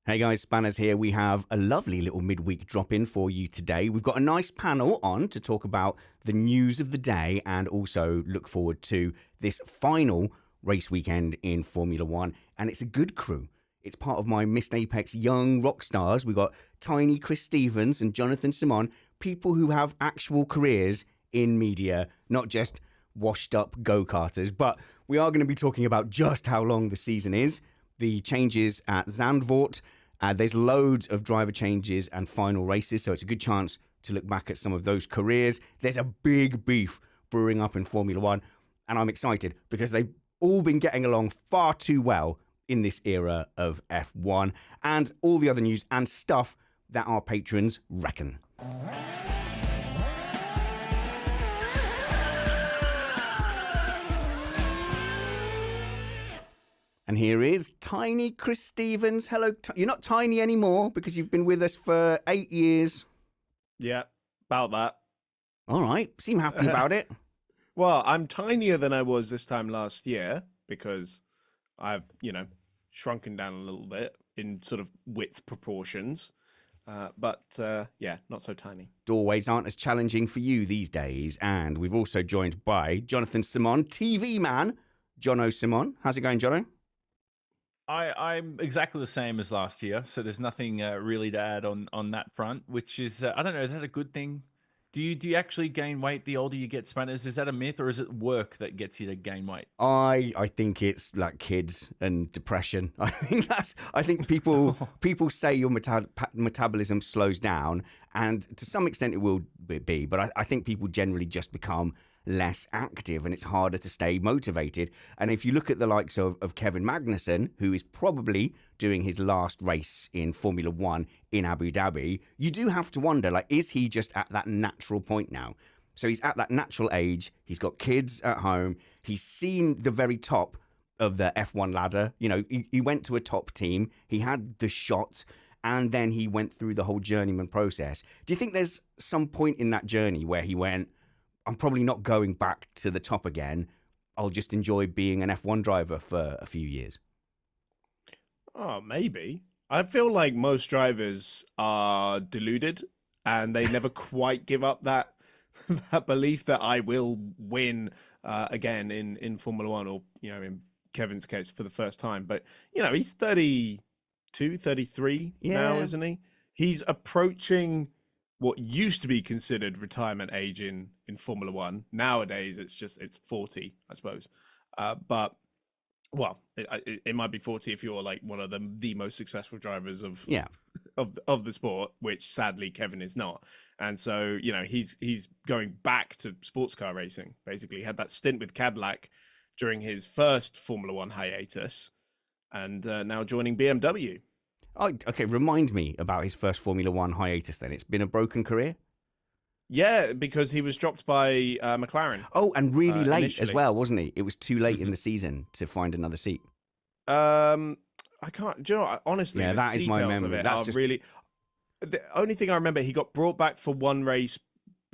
Hey guys, Spanners here. We have a lovely little midweek drop-in for you today. We've got a nice panel on to talk about the news of the day and also look forward to this final race weekend in Formula One. And it's a good crew. It's part of my Missed Apex Young Rock Stars. We've got Tiny Chris Stevens and Jonathan Simon, people who have actual careers in media, not just washed-up go-karters. But we are going to be talking about just how long the season is, the changes at Zandvoort. There's loads of driver changes and final races, so it's a good chance to look back at some of those careers. There's a big beef brewing up in Formula One, and I'm excited because they've all been getting along far too well in this era of F1 and all the other news and stuff that our patrons reckon. And here is Tiny Chris Stevens. Hello. You're not tiny anymore because you've been with us for 8 years. Yeah, about that. All right. Seem happy about it. Well, I'm tinier than I was this time last year because I've, shrunken down a little bit in sort of width proportions. But not so tiny. Doorways aren't as challenging for you these days. And we've also joined by Jonathan Simon, TV man, Jonno Simon. How's it going, Jonno? I'm exactly the same as last year, so there's nothing really to add on that front, which is, I don't know, is that a good thing? Do you actually gain weight the older you get, Spanners? Is that a myth, or is it work that gets you to gain weight? I think it's like kids and depression. I think people say your metabolism slows down, and to some extent it will be, but I think people generally just become less active and it's harder to stay motivated. And if you look at the likes of Kevin Magnussen, who is probably doing his last race in Formula One in Abu Dhabi, you do have to wonder, is he just at that natural point now? So he's at that natural age. He's got kids at home. He's seen the very top of the F1 ladder. He went to a top team. He had the shot. And then he went through the whole journeyman process. Do you think there's some point in that journey where he went, I'm probably not going back to the top again. I'll just enjoy being an F1 driver for a few years? Oh, maybe. I feel like most drivers are deluded and they never quite give up that belief that I will win again in Formula One, or, in Kevin's case for the first time. But, he's 32, 33 now, isn't he? He's approaching what used to be considered retirement age in Formula One. Nowadays, it's 40, I suppose. But it might be 40 if you're like one of the most successful drivers of the sport, which sadly Kevin is not. And so he's going back to sports car racing. Basically, he had that stint with Cadillac during his first Formula One hiatus, and now joining BMW. Oh, okay. Remind me about his first Formula One hiatus then. It's been a broken career? Yeah, because he was dropped by McLaren. Oh, and really late initially as well, wasn't he? It was too late in the season to find another seat. I can't, do you know what? Honestly, yeah, that is my details memory. of it That's are just really... The only thing I remember, he got brought back for one race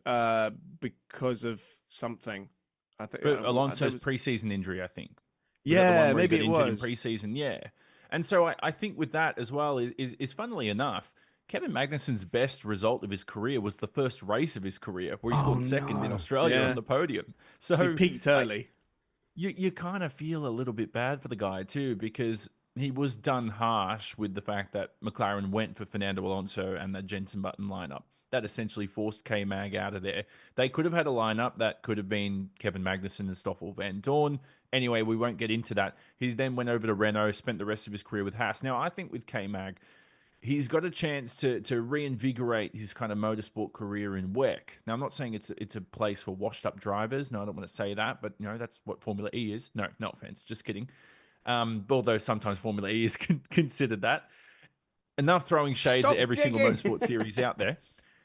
because of something. I think Alonso's preseason injury, I think. Yeah, maybe it was. In preseason, yeah. And so I think with that as well is funnily enough, Kevin Magnussen's best result of his career was the first race of his career, where he scored second in Australia on the podium. So he peaked early. You kind of feel a little bit bad for the guy too, because he was done harsh with the fact that McLaren went for Fernando Alonso and the Jenson Button lineup. That essentially forced K-Mag out of there. They could have had a lineup that could have been Kevin Magnussen and Stoffel Van Dorn. Anyway, we won't get into that. He then went over to Renault, spent the rest of his career with Haas. Now, I think with K-Mag, he's got a chance to reinvigorate his kind of motorsport career in WEC. Now, I'm not saying it's a place for washed-up drivers. No, I don't want to say that, but that's what Formula E is. No offense, just kidding. Although sometimes Formula E is considered that. Enough throwing shades at every single motorsport series out there.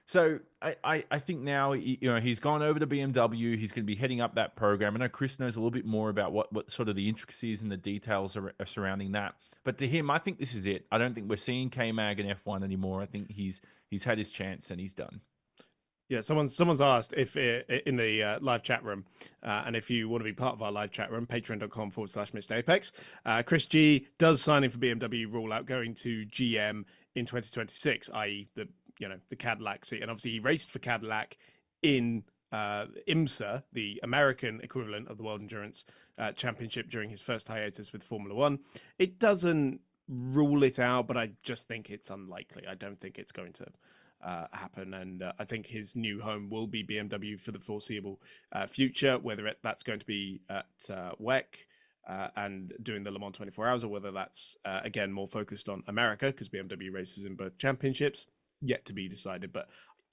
So I think now, he's gone over to BMW. He's going to be heading up that program. I know Chris knows a little bit more about what sort of the intricacies and the details are surrounding that. But to him, I think this is it. I don't think we're seeing K-Mag in F1 anymore. I think he's had his chance and he's done. Yeah, someone's asked if in the live chat room, and if you want to be part of our live chat room, patreon.com/MrApex. Chris G does sign in for BMW, rule out going to GM in 2026, i.e. the Cadillac seat, and obviously he raced for Cadillac in IMSA, the American equivalent of the World Endurance Championship, during his first hiatus with Formula One. It doesn't rule it out, but I just think it's unlikely. I don't think it's going to happen, and I think his new home will be BMW for the foreseeable future, whether that's going to be at WEC and doing the Le Mans 24 Hours, or whether that's again more focused on America, because BMW races in both championships, yet to be decided. But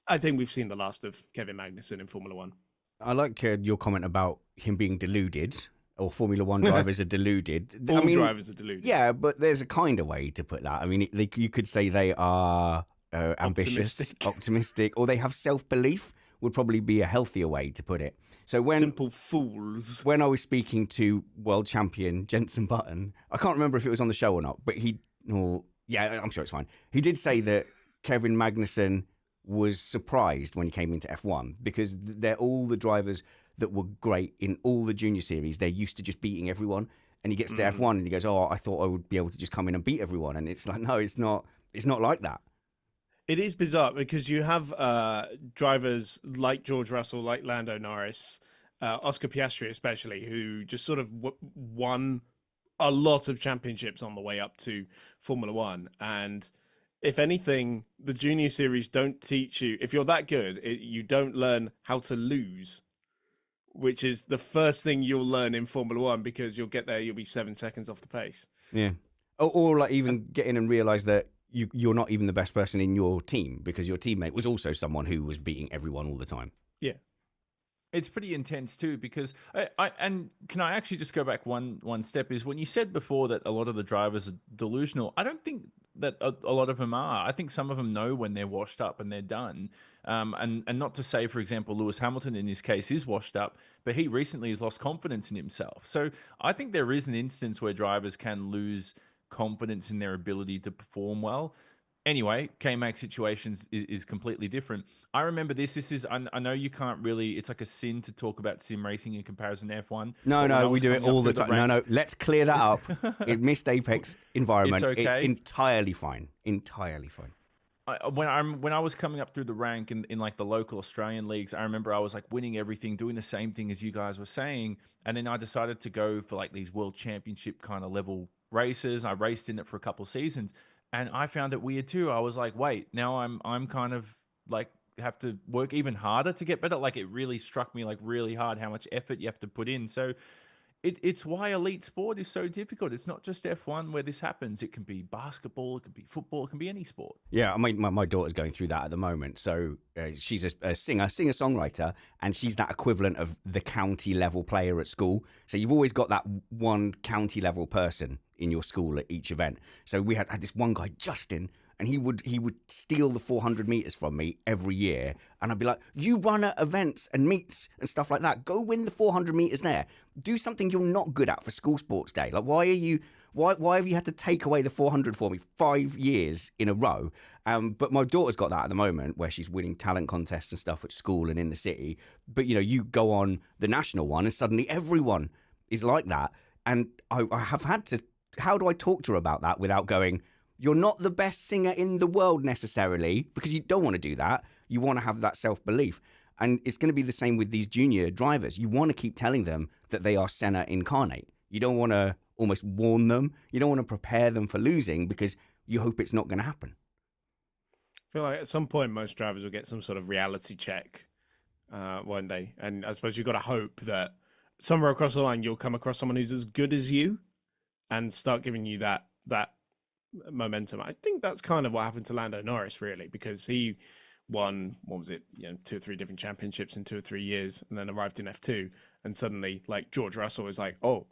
I think we've seen the last of Kevin Magnussen in Formula One. I like your comment about him being deluded, or Formula One drivers are deluded. All drivers are deluded. Yeah, but there's a kind of way to put that. I mean, you could say they are ambitious, optimistic, or they have self-belief would probably be a healthier way to put it. So Simple fools. When I was speaking to world champion Jenson Button, I can't remember if it was on the show or not, but I'm sure it's fine. He did say that Kevin Magnussen was surprised when he came into F1 because they're all the drivers that were great in all the junior series. They're used to just beating everyone. And he gets to F1 and he goes, "Oh, I thought I would be able to just come in and beat everyone." And it's like, no, it's not like that. It is bizarre because you have drivers like George Russell, like Lando Norris, Oscar Piastri especially, who just sort of won a lot of championships on the way up to Formula One. And if anything, the junior series don't teach you, if you're that good, you don't learn how to lose, which is the first thing you'll learn in Formula One, because you'll get there, you'll be 7 seconds off the pace. Yeah. Or like even get in and realize that you're not even the best person in your team, because your teammate was also someone who was beating everyone all the time. Yeah. It's pretty intense too, because and can I actually just go back one step? Is when you said before that a lot of the drivers are delusional, I don't think that a lot of them are. I think some of them know when they're washed up and they're done. And not to say, for example, Lewis Hamilton in this case is washed up, but he recently has lost confidence in himself. So I think there is an instance where drivers can lose confidence in their ability to perform well. Anyway, K-Mag situations is completely different. I remember this is, I know you can't really, it's like a sin to talk about sim racing in comparison to F1. No, we do it all the time. No, let's clear that up. It missed Apex environment. It's okay. It's entirely fine. Entirely fine. When I was coming up through the rank in like the local Australian leagues, I remember I was like winning everything, doing the same thing as you guys were saying. And then I decided to go for like these world championship kind of level races. I raced in it for a couple of seasons. And I found it weird too. I was like, wait, now I'm kind of like have to work even harder to get better. Like it really struck me like really hard how much effort you have to put in. So it's why elite sport is so difficult. It's not just F1 where this happens. It can be basketball, it can be football, it can be any sport. Yeah, I mean, my daughter's going through that at the moment. So she's a singer-songwriter, and she's that equivalent of the county level player at school. So you've always got that one county level person in your school at each event. So we had this one guy, Justin, and he would steal the 400 meters from me every year. And I'd be like, you run at events and meets and stuff like that. Go win the 400 meters there. Do something you're not good at for school sports day. Like, why have you had to take away the 400 for me 5 years in a row? But my daughter's got that at the moment, where she's winning talent contests and stuff at school and in the city. But, you go on the national one and suddenly everyone is like that. And I have had to, how do I talk to her about that without going, you're not the best singer in the world necessarily, because you don't want to do that. You want to have that self-belief. And it's going to be the same with these junior drivers. You want to keep telling them that they are Senna incarnate. You don't want to almost warn them. You don't want to prepare them for losing because you hope it's not going to happen. I feel like at some point most drivers will get some sort of reality check, won't they? And I suppose you've got to hope that somewhere across the line you'll come across someone who's as good as you and start giving you that momentum. I think that's kind of what happened to Lando Norris, really, because he won, what was it, 2 or 3 different championships in 2 or 3 years, and then arrived in F2, and suddenly, like, George Russell was like, oh,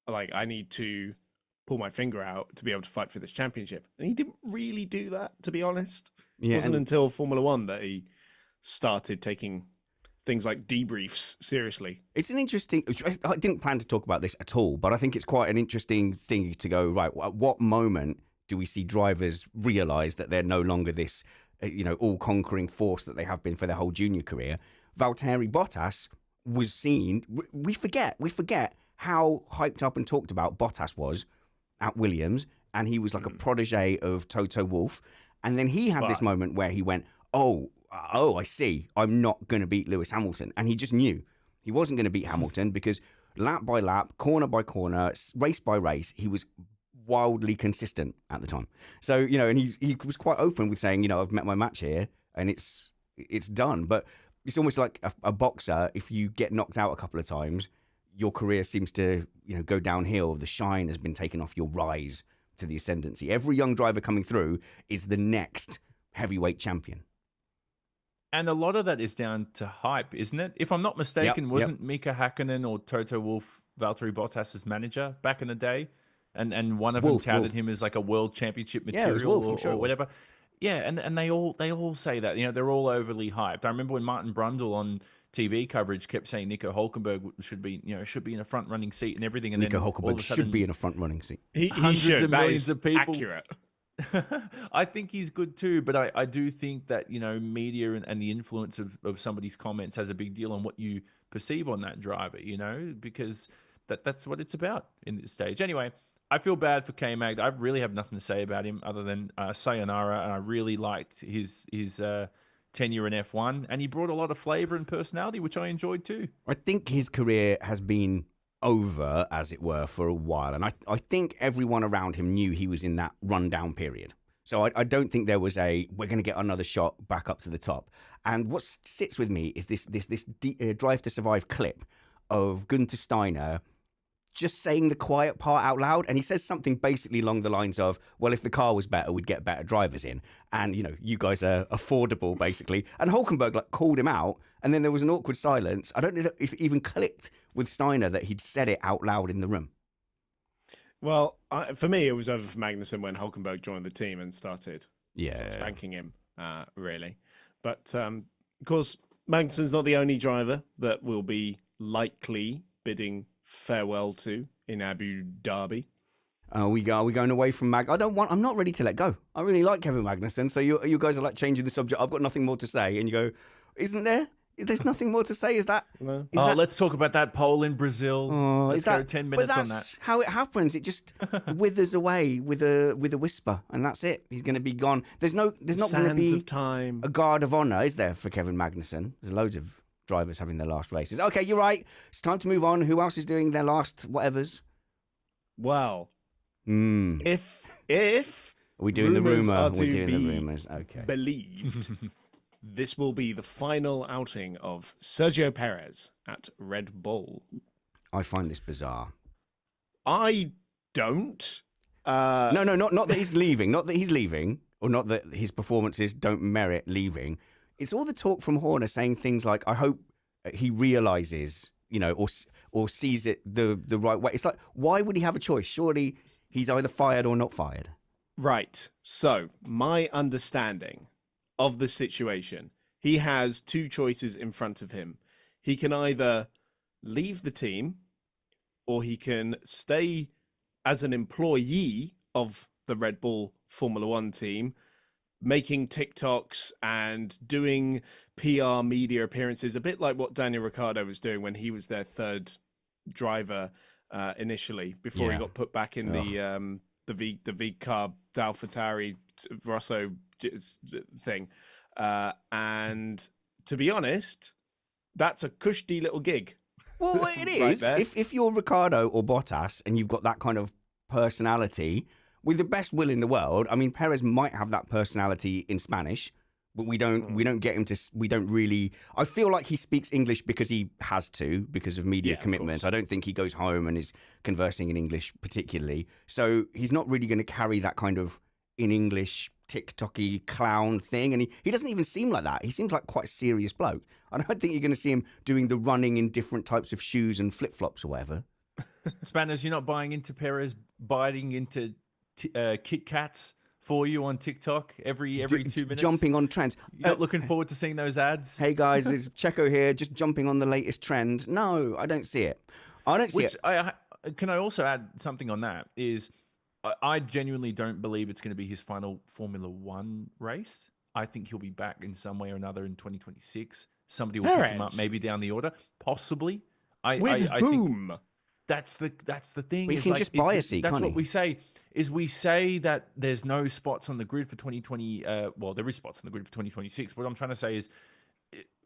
like, I need to pull my finger out to be able to fight for this championship. And he didn't really do that, to be honest. Yeah, it wasn't until Formula One that he started taking things like debriefs seriously. It's an interesting, I didn't plan to talk about this at all, but I think it's quite an interesting thing to go, right, at what moment do we see drivers realize that they're no longer this all-conquering force that they have been for their whole junior career. Valtteri Bottas was seen. We forget how hyped up and talked about Bottas was at Williams, and he was like a protege of Toto Wolff. And then he had this moment where he went, oh, I see. I'm not going to beat Lewis Hamilton. And he just knew he wasn't going to beat Hamilton because lap by lap, corner by corner, race by race, he was wildly consistent at the time. So, and he was quite open with saying, I've met my match here and it's done. But it's almost like a boxer. If you get knocked out a couple of times, your career seems to, go downhill. The shine has been taken off your rise to the ascendancy. Every young driver coming through is the next heavyweight champion. And a lot of that is down to hype, isn't it? If I'm not mistaken, wasn't Mika Hakkinen or Toto Wolff Valtteri Bottas's manager back in the day? And one of them touted him as like a world championship material or whatever. Yeah, and they all say that. They're all overly hyped. I remember when Martin Brundle on TV coverage kept saying Nico Hulkenberg should be in a front running seat and everything. And Nico Hulkenberg should be in a front running seat. He hundreds should. of millions of people. Accurate. I think he's good too, but I do think that media and the influence of somebody's comments has a big deal on what you perceive on that driver. Because that's what it's about in this stage. Anyway, I feel bad for K-Mag. I really have nothing to say about him other than sayonara, and I really liked his tenure in F1, and he brought a lot of flavour and personality, which I enjoyed too. I think his career has been over, as it were, for a while, and I think everyone around him knew he was in that rundown period. So I don't think there was we're going to get another shot back up to the top. And what sits with me is this Drive to Survive clip of Gunther Steiner just saying the quiet part out loud, and he says something basically along the lines of, well, if the car was better, we'd get better drivers in, and you guys are affordable, basically. And Hulkenberg called him out, and then there was an awkward silence. I don't know if it even clicked with Steiner that he'd said it out loud in the room. Well, for me, it was over for Magnussen when Hulkenberg joined the team and started spanking him, really. But, of course, Magnussen's not the only driver that will be likely bidding farewell to in Abu Dhabi. Are we going away from I'm not ready to let go. I really like Kevin Magnussen. So you guys are changing the subject. I've got nothing more to say. And you go, isn't there? There's nothing more to say. Is that? No. Let's talk about that pole in Brazil. Let's go 10 minutes on that. That's how it happens. It just withers away with a whisper, and that's it. He's going to be gone. There's not going to be of time. A guard of honor, is there, for Kevin Magnussen? There's loads of drivers having their last races. Okay, you're right. It's time to move on. Who else is doing their last whatevers? Well, if are we doing the rumor? We're doing the rumors. Okay. Believed. This will be the final outing of Sergio Perez at Red Bull. I find this bizarre. I don't. No, not that he's leaving. Not that he's leaving, or not that his performances don't merit leaving. It's all the talk from Horner saying things like, I hope he realizes, or sees it the right way. It's like, why would he have a choice? Surely he's either fired or not fired. Right. So my understanding of the situation, he has two choices in front of him. He can either leave the team or he can stay as an employee of the Red Bull Formula One team, making TikToks and doing PR media appearances, a bit like what Daniel Ricciardo was doing when he was their third driver initially, before he got put back in the V-Carb AlphaTauri Rosso thing. And to be honest, that's a cushy little gig. Well, it is. Right, if you're Ricciardo or Bottas and you've got that kind of personality, with the best will in the world, I mean, Perez might have that personality in Spanish, but we don't get him to. We don't really. I feel like he speaks English because he has to, because of media commitments. I don't think he goes home and is conversing in English particularly. So he's not really going to carry that kind of in English TikTok-y clown thing, and he doesn't even seem like that. He seems like quite a serious bloke. I don't think you're going to see him doing the running in different types of shoes and flip-flops or whatever. Spanners, you're not buying into Perez biting into Kit Kats for you on TikTok every 2 minutes? Jumping on trends. You're not looking forward to seeing those ads? Hey guys, it's Checo here, just jumping on the latest trend. No, I don't see it. Can I also add something on that? Is I genuinely don't believe it's going to be his final Formula One race. I think he'll be back in some way or another in 2026. Somebody will pick him up, Perez? maybe down the order, possibly. With I think whom? that's the thing. We is can like, just buy a seat, That's can't what he? we say. Is we say that there's no spots on the grid for 2020. Well, there is spots on the grid for 2026. What I'm trying to say is,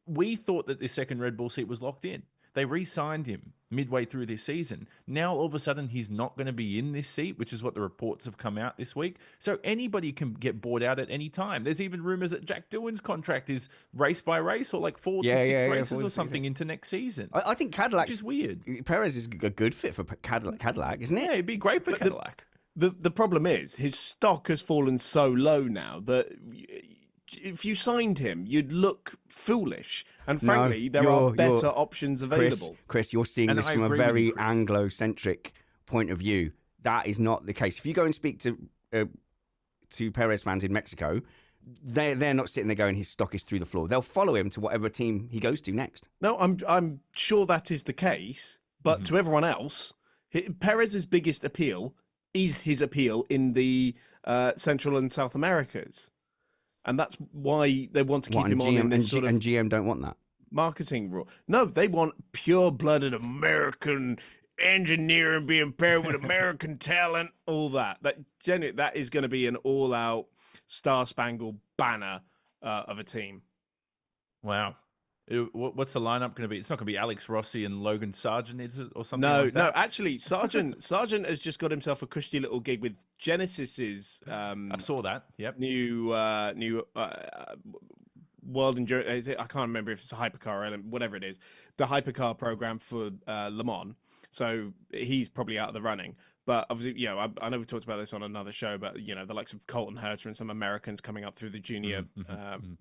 we thought that this second Red Bull seat was locked in. They re-signed him midway through this season. Now, all of a sudden, he's not going to be in this seat, which is what the reports have come out this week. So anybody can get bought out at any time. There's even rumors that Jack Doohan's contract is race by race, or like 4 to 6 races or something into next season. I think Cadillac Which is weird. Perez is a good fit for Cadillac, isn't it? Yeah, it'd be great for Cadillac. The problem is his stock has fallen so low now that if you signed him, you'd look foolish. And frankly, there are better options available. Chris, you're seeing this from a very Anglo-centric point of view. That is not the case. If you go and speak to Perez fans in Mexico, they're not sitting there going, his stock is through the floor. They'll follow him to whatever team he goes to next. No, I'm sure that is the case. But to everyone else, Perez's biggest appeal is his appeal in the Central and South Americas. And that's why they want to keep him on in this sort of... And GM don't want that. Marketing rule. No, they want pure-blooded American engineering being paired with American talent, all that. That is going to be an all-out star-spangled banner of a team. Wow. What's the lineup going to be? It's not going to be Alex Rossi and Logan Sargent, is it, or something like that? No, actually, Sargent has just got himself a cushy little gig with Genesis's. I saw that. Yep. New World Endurance. I can't remember if it's a hypercar or whatever it is. The hypercar program for Le Mans. So he's probably out of the running. But obviously, I know we talked about this on another show, but, the likes of Colton Herta and some Americans coming up through the junior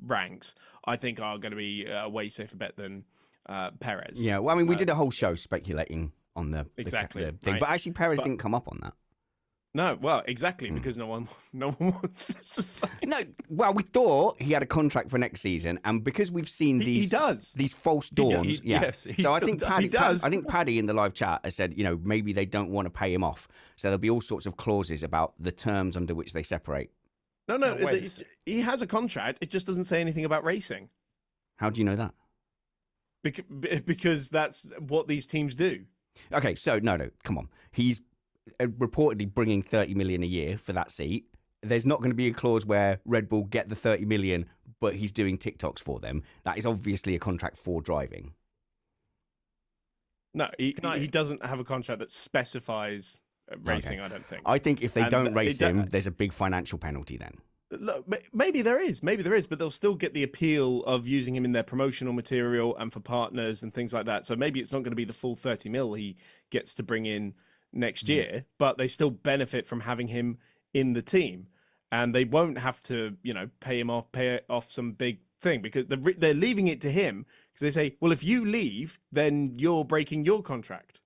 ranks, I think are going to be a way safer bet than Perez. Yeah, well, I mean, we did a whole show speculating on the thing, right. but actually Perez didn't come up on that. No, well, exactly, because no one wants to say. No, well, we thought he had a contract for next season, and because we've seen these false dawns, yes, so I think Paddy does. I think Paddy in the live chat has said, maybe they don't want to pay him off, so there'll be all sorts of clauses about the terms under which they separate. No, he has a contract. It just doesn't say anything about racing. How do you know that? Because that's what these teams do. Okay, so no, come on, he's reportedly bringing 30 million a year for that seat. There's not going to be a clause where Red Bull get the 30 million, but he's doing TikToks for them. That is obviously a contract for driving. No, he doesn't have a contract that specifies racing. Okay. I don't think. I think if they don't race him, there's a big financial penalty then. Look, maybe there is, but they'll still get the appeal of using him in their promotional material and for partners and things like that. So maybe it's not going to be the full 30 mil he gets to bring in next year, but they still benefit from having him in the team, and they won't have to, pay off some big thing, because they're leaving it to him, because they say, well, if you leave, then you're breaking your contract.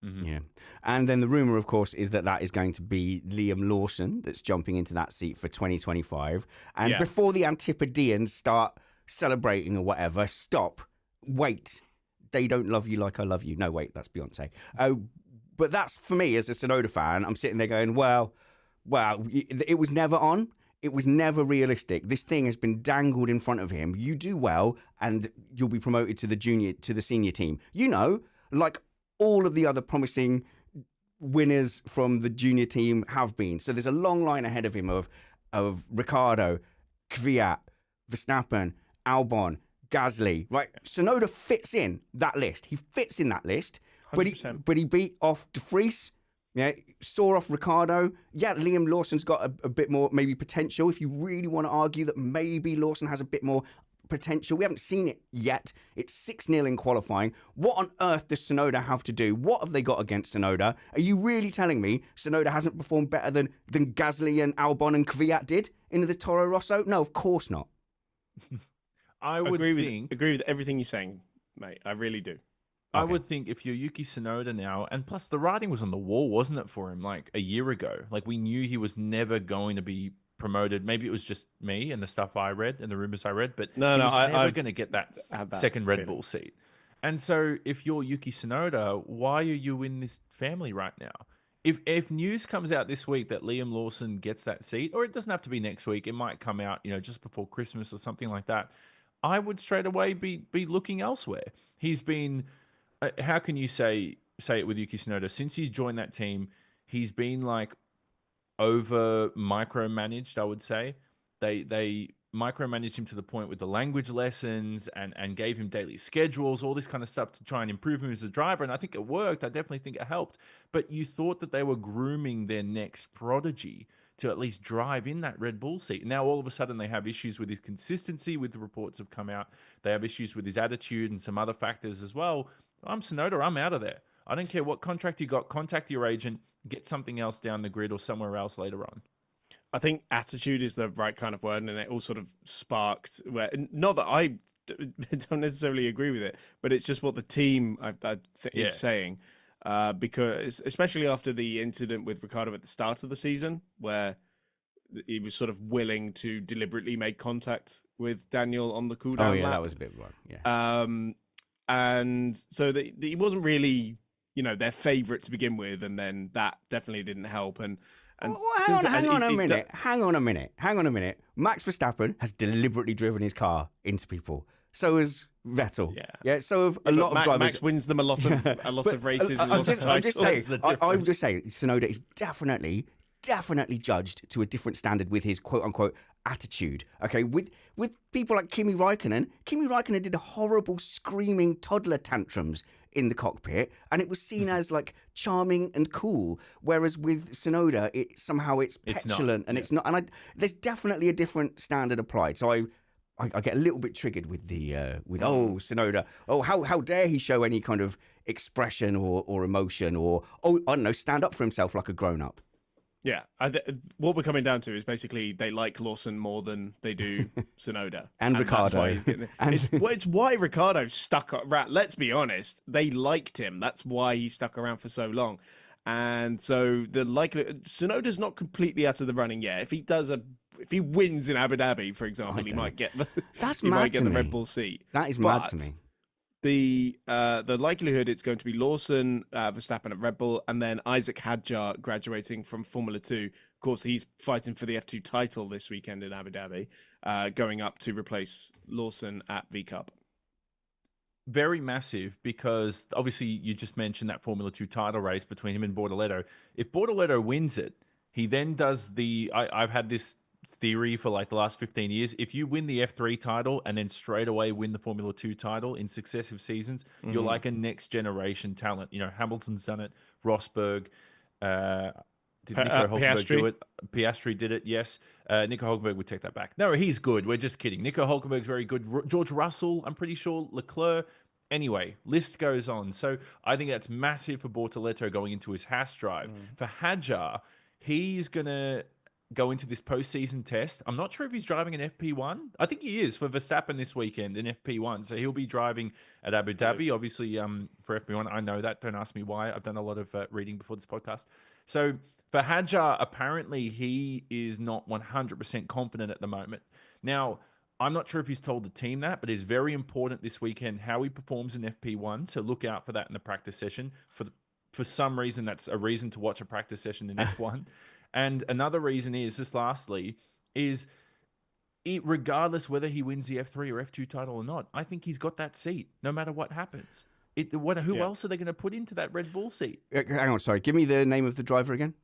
Yeah, and then the rumor, of course, is that is going to be Liam Lawson that's jumping into that seat for 2025. And before the Antipodeans start celebrating or whatever, stop, wait. They don't love you like I love you. No, wait, that's Beyonce. But that's, for me, as a Tsunoda fan, I'm sitting there going, well, it was never on. It was never realistic. This thing has been dangled in front of him. You do well, and you'll be promoted to the senior team. Like all of the other promising winners from the junior team have been. So there's a long line ahead of him of Ricciardo, Kvyat, Verstappen, Albon, Gasly. Right? Tsunoda fits in that list. He fits in that list. 100%. But he beat off De Vries, saw off Ricciardo. Yeah, Liam Lawson's got a bit more maybe potential. If you really want to argue that maybe Lawson has a bit more potential, we haven't seen it yet. It's 6-0 in qualifying. What on earth does Tsunoda have to do? What have they got against Tsunoda? Are you really telling me Tsunoda hasn't performed better than Gasly and Albon and Kvyat did in the Toro Rosso? No, of course not. I would agree with everything you're saying, mate. I really do. I would think if you're Yuki Tsunoda now, and plus the writing was on the wall, wasn't it, for him like a year ago? Like we knew he was never going to be promoted. Maybe it was just me and the stuff I read and the rumors I read, but he was never going to get that second Red Bull seat. And so if you're Yuki Tsunoda, why are you in this family right now? if news comes out this week that Liam Lawson gets that seat, or it doesn't have to be next week, it might come out, just before Christmas or something like that, I would straight away be looking elsewhere. He's been, how can you say it with Yuki Tsunoda? Since he's joined that team, he's been like over micromanaged, I would say. They micromanaged him to the point with the language lessons and gave him daily schedules, all this kind of stuff to try and improve him as a driver. And I think it worked. I definitely think it helped. But you thought that they were grooming their next prodigy to at least drive in that Red Bull seat. Now, all of a sudden, they have issues with his consistency, with the reports have come out. They have issues with his attitude and some other factors as well. I'm Tsunoda. I'm out of there. I don't care what contract you got. Contact your agent. Get something else down the grid or somewhere else later on. I think attitude is the right kind of word, and it all sort of sparked. Not that I don't necessarily agree with it, but it's just what the team is saying. Because especially after the incident with Ricciardo at the start of the season, where he was sort of willing to deliberately make contact with Daniel on the cooldown. Oh yeah, lap. that was a bit wrong. Yeah. And so he wasn't really, their favorite to begin with, and then that definitely didn't help. And hang on a minute. Max Verstappen has deliberately driven his car into people. So has Vettel. Yeah. So have a lot of drivers. Max wins them a lot of races. I'm just saying, Tsunoda is definitely judged to a different standard with his quote unquote attitude. Okay, with people like Kimi Räikkönen did horrible screaming toddler tantrums in the cockpit, and it was seen as like charming and cool. Whereas with Tsunoda, it's petulant and it's not. And there's definitely a different standard applied. So I get a little bit triggered with Tsunoda. Oh, how dare he show any kind of expression or emotion or I don't know, stand up for himself like a grown up. Yeah, what we're coming down to is basically they like Lawson more than they do Tsunoda. and Ricciardo. It's why Ricciardo stuck around. Let's be honest, they liked him. That's why he stuck around for so long. And so the likelihood, Tsunoda's not completely out of the running yet. If he wins in Abu Dhabi, for example, he might get the Red Bull seat. That is mad to me. The likelihood it's going to be Lawson, Verstappen at Red Bull, and then Isaac Hadjar graduating from Formula 2. Of course, he's fighting for the F2 title this weekend in Abu Dhabi, going up to replace Lawson at V Cup. Very massive, because obviously you just mentioned that Formula 2 title race between him and Bortoleto. If Bortoleto wins it, he then does I've had this theory for like the last 15 years. If you win the F3 title and then straight away win the Formula 2 title in successive seasons, you're like a next generation talent. Hamilton's done it. Rosberg, did Nico Hulkenberg do it? Piastri did it, yes. Nico Hulkenberg would take that back. No, he's good. We're just kidding. Nico Hulkenberg's very good. George Russell, I'm pretty sure. Leclerc. Anyway, list goes on. So I think that's massive for Bortoleto going into his Haas drive. For Hadjar, he's going to go into this postseason test. I'm not sure if he's driving an FP1. I think he is for Verstappen this weekend in FP1. So he'll be driving at Abu Dhabi, obviously for FP1. I know that. Don't ask me why. I've done a lot of reading before this podcast. So for Hadjar, apparently he is not 100% confident at the moment. Now, I'm not sure if he's told the team that, but it's very important this weekend how he performs in FP1. So look out for that in the practice session. For some reason, that's a reason to watch a practice session in F1. And another reason is, just lastly, regardless whether he wins the F3 or F2 title or not, I think he's got that seat no matter what happens. Who else are they going to put into that Red Bull seat? Hang on, sorry. Give me the name of the driver again.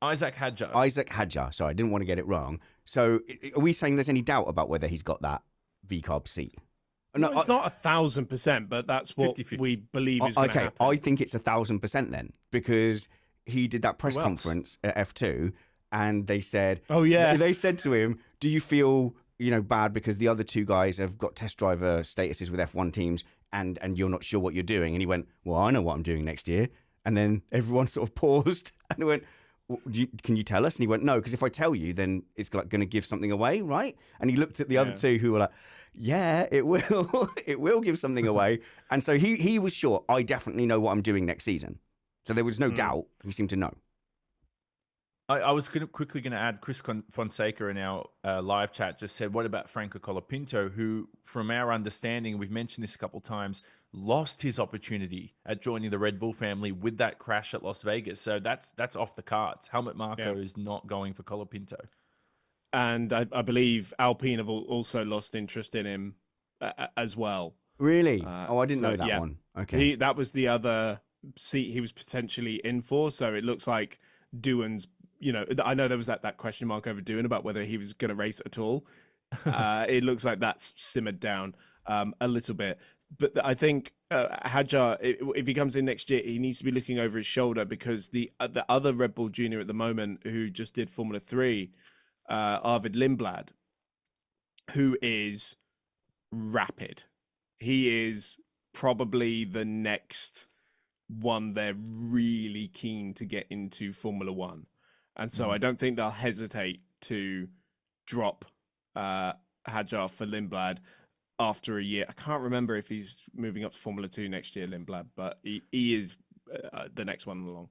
Isaac Hadjar. Isaac Hadjar. Sorry, I didn't want to get it wrong. So are we saying there's any doubt about whether he's got that VCARB seat? No, it's not 1,000%, but that's what 50-50. We believe is going to happen. I think it's 1,000% then, because he did that press conference at F2 and they said, they said to him, do you feel, bad because the other two guys have got test driver statuses with F1 teams and you're not sure what you're doing? And he went, well, I know what I'm doing next year. And then everyone sort of paused and he went, well, can you tell us? And he went, no, because if I tell you, then it's like going to give something away, right? And he looked at the other two who were like, yeah, it will. It will give something away. And so he was sure, I definitely know what I'm doing next season. So there was no doubt. He seemed to know. I was quickly going to add Chris Fonseca in our live chat just said, what about Franco Colapinto, who, from our understanding, we've mentioned this a couple of times, lost his opportunity at joining the Red Bull family with that crash at Las Vegas. So that's off the cards. Helmut Marko is not going for Colapinto. And I believe Alpine have also lost interest in him as well. Really? I didn't know that one. Okay. That was the other seat he was potentially in for. So it looks like Doohan's, I know there was that question mark over Doohan about whether he was going to race at all. It looks like that's simmered down a little bit. But I think Hadjar, if he comes in next year, he needs to be looking over his shoulder, because the other Red Bull junior at the moment who just did Formula 3, Arvid Lindblad, who is rapid. He is probably the next one they're really keen to get into Formula 1. And so I don't think they'll hesitate to drop Hadjar for Lindblad after a year. I can't remember if he's moving up to Formula 2 next year, Lindblad, but he is the next one along.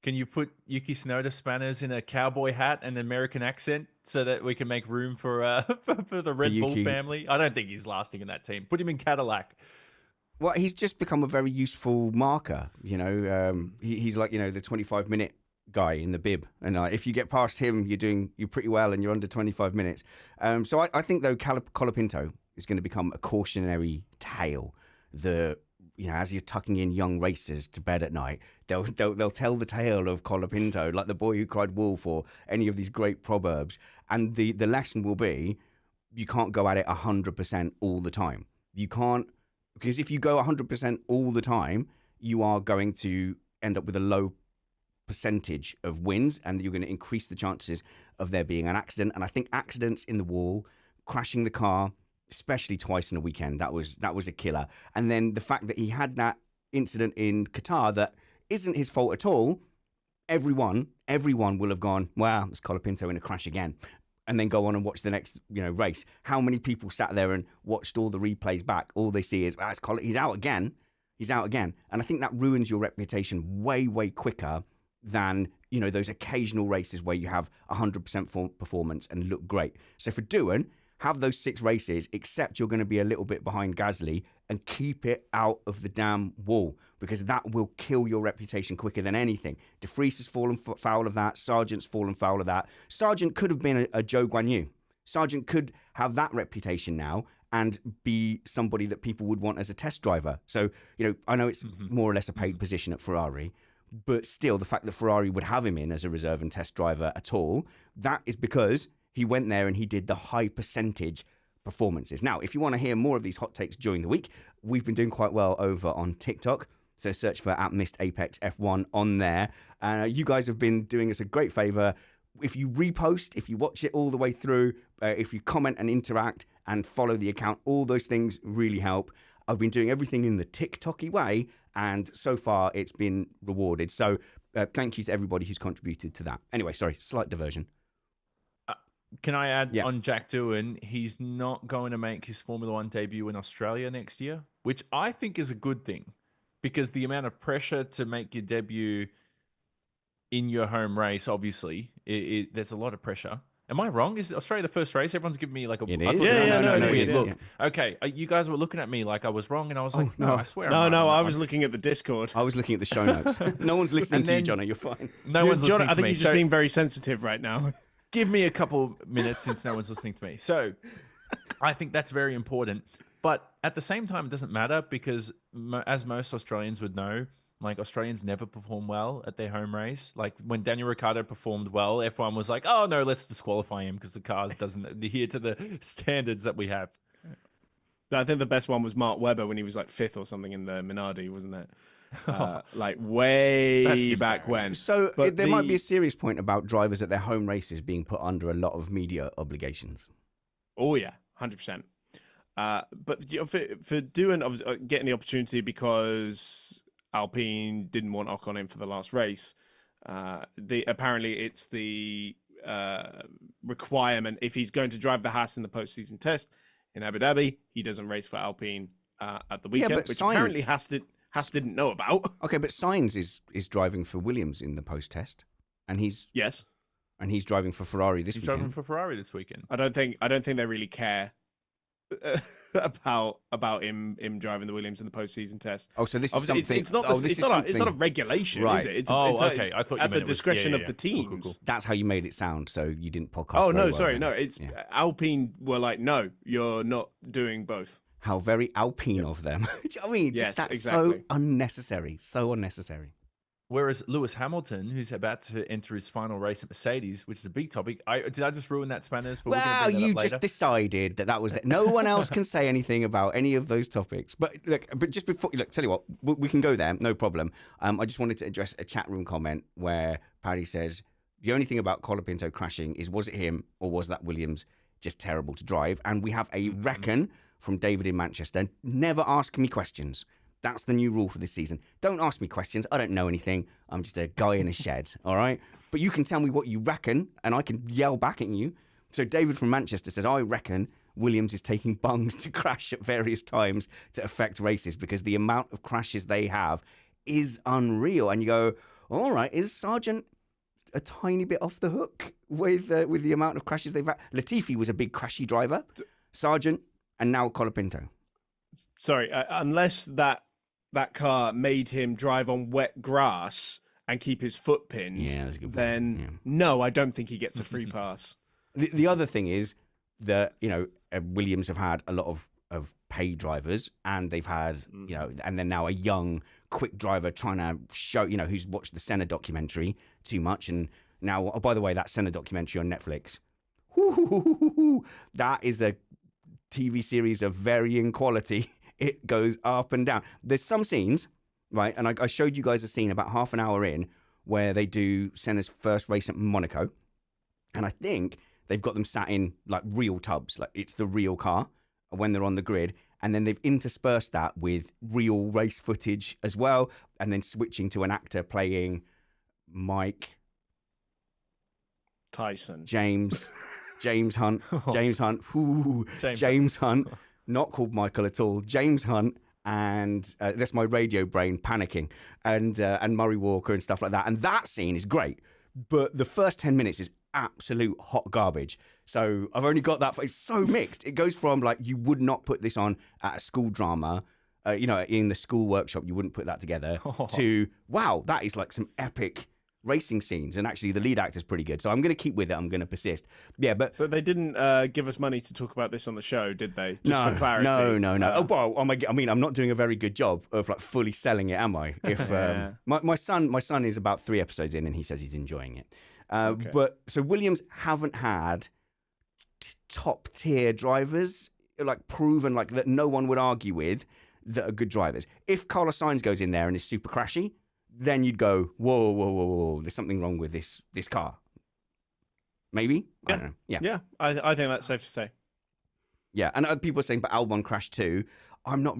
Can you put Yuki Tsunoda spanners in a cowboy hat and an American accent so that we can make room for the Red Bull family? I don't think he's lasting in that team. Put him in Cadillac. Well, he's just become a very useful marker. He's like, the 25-minute guy in the bib. And if you get past him, you're pretty well and you're under 25 minutes. So I think, though, Colapinto is going to become a cautionary tale. As you're tucking in young racers to bed at night, they'll tell the tale of Colapinto, like the boy who cried wolf, or any of these great proverbs. And the lesson will be, you can't go at it 100% all the time. You can't, because if you go 100% all the time, you are going to end up with a low percentage of wins, and you're going to increase the chances of there being an accident. And I think accidents in the wall, crashing the car, especially twice in a weekend, that was a killer. And then the fact that he had that incident in Qatar that isn't his fault at all, everyone will have gone, wow, there's Colapinto in a crash again, and then go on and watch the next race. How many people sat there and watched all the replays back? All they see is, he's out again. And I think that ruins your reputation way, way quicker than those occasional races where you have 100% performance and look great. So for Doohan, have those 6 races, except you're going to be a little bit behind Gasly, and keep it out of the damn wall, because that will kill your reputation quicker than anything. De Vries has fallen foul of that. Sargent's fallen foul of that. Sargent could have been a Zhou Guanyu. Sargent could have that reputation now and be somebody that people would want as a test driver. So, I know it's more or less a paid position at Ferrari, but still the fact that Ferrari would have him in as a reserve and test driver at all, that is because he went there and he did the high percentage performances. Now, if you want to hear more of these hot takes during the week, we've been doing quite well over on TikTok. So search for @MissedApexF1 on there. You guys have been doing us a great favor. If you repost, if you watch it all the way through, if you comment and interact and follow the account, all those things really help. I've been doing everything in the TikTok-y way, and so far it's been rewarded. So thank you to everybody who's contributed to that. Anyway, sorry, slight diversion. Can I add on Jack Doohan? He's not going to make his Formula 1 debut in Australia next year, which I think is a good thing, because the amount of pressure to make your debut in your home race, obviously, there's a lot of pressure. Am I wrong? Is Australia the first race? Everyone's giving me like a... It is. Weird look. Yeah. Okay, you guys were looking at me like I was wrong, and I was like, no, I swear. No, I was looking at the Discord. I was looking at the show notes. No one's listening to you, Jonno. You're fine. No one's listening to me. I think you're just being very sensitive right now. Give me a couple minutes since no one's listening to me. So I think that's very important. But at the same time, it doesn't matter, because as most Australians would know, like, Australians never perform well at their home race. Like, when Daniel Ricciardo performed well, F1 was like, oh, no, let's disqualify him because the car doesn't adhere to the standards that we have. I think the best one was Mark Webber when he was like 5th or something in the Minardi, wasn't it? Like way back when. So there might be a serious point about drivers at their home races being put under a lot of media obligations. Oh yeah, 100%. But for Doohan, obviously, getting the opportunity because Alpine didn't want Ocon in for the last race. Apparently it's the requirement, if he's going to drive the Haas in the postseason test in Abu Dhabi, he doesn't race for Alpine at the weekend, which apparently Haas didn't know about. Okay, but Sainz is driving for Williams in the post-test. And he's Yes. driving for Ferrari this He's weekend. driving for Ferrari this weekend. I don't think they really care about him driving the Williams in the postseason test. Oh, so this is Obviously, something. it's not a regulation, Right. is it? It's, Okay. it's I thought you at meant the it was- discretion yeah, of the yeah. Cool, teams. cool. That's how you made it sound. So you didn't podcast. Oh very no, well, sorry, then. no. It's Yeah. Alpine were like, no, you're not doing both. How very Alpine of them. Do you know what I mean? Just Yes, that's exactly. so unnecessary. So unnecessary. Whereas Lewis Hamilton, who's about to enter his final race at Mercedes, which is a big topic. Did I just ruin that, Spanners? But Well, you just decided that was it. No one else can say anything about any of those topics. But look, just before, look, tell you what, we can go there, no problem. I just wanted to address a chat room comment where Paddy says the only thing about Colapinto crashing is was it him or was that Williams just terrible to drive? And we have a reckon from David in Manchester. Never ask me questions. That's the new rule for this season. Don't ask me questions. I don't know anything. I'm just a guy in a shed, all right? But you can tell me what you reckon, and I can yell back at you. So David from Manchester says, I reckon Williams is taking bungs to crash at various times to affect races because the amount of crashes they have is unreal. And you go, all right, is Sargent a tiny bit off the hook with the amount of crashes they've had? Latifi was a big crashy driver. Sargent, and now Colapinto. Sorry, unless that car made him drive on wet grass and keep his foot pinned, Yeah, that's a good point. then Yeah. no, I don't think he gets a free pass. The other thing is that, Williams have had a lot of pay drivers and they've had, and then now a young, quick driver trying to show, who's watched the Senna documentary too much. And now, oh, by the way, that Senna documentary on Netflix, that is a TV series of varying quality. It goes up and down. There's some scenes, right? And I showed you guys a scene about half an hour in where they do Senna's first race at Monaco. And I think they've got them sat in like real tubs, like it's the real car when they're on the grid. And then they've interspersed that with real race footage as well. And then switching to an actor playing Mike Tyson. James Hunt. James Hunt. Not called Michael at all. James Hunt, and that's my radio brain panicking, and Murray Walker and stuff like that. And that scene is great, but the first 10 minutes is absolute hot garbage. So I've only got that. It's so mixed. It goes from like you would not put this on at a school drama, in the school workshop, you wouldn't put that together. To wow, that is like some epic racing scenes, and actually the lead actor's pretty good, so I'm going to keep with it. I'm going to persist. Yeah, but so they didn't give us money to talk about this on the show, did they? Just for clarity. No. I'm not doing a very good job of like fully selling it, am I? If my son is about 3 episodes in, and he says he's enjoying it. Okay. But so Williams haven't had top tier drivers like proven like that no one would argue with that are good drivers. If Carlos Sainz goes in there and is super crashy, then you'd go, whoa, there's something wrong with this car. Maybe? Yeah. I don't know. Yeah. Yeah, I think that's safe to say. Yeah, and other people are saying, but Albon crashed too. I'm not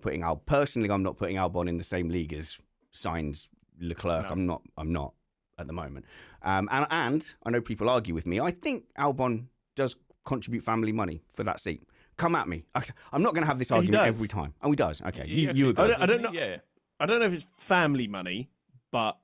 putting Albon in the same league as Sainz, Leclerc. No. I'm not at the moment. And I know people argue with me. I think Albon does contribute family money for that seat. Come at me. I'm not going to have this argument every time. Oh, he does? Okay. You agree. I don't know. Yeah. I don't know if it's family money, but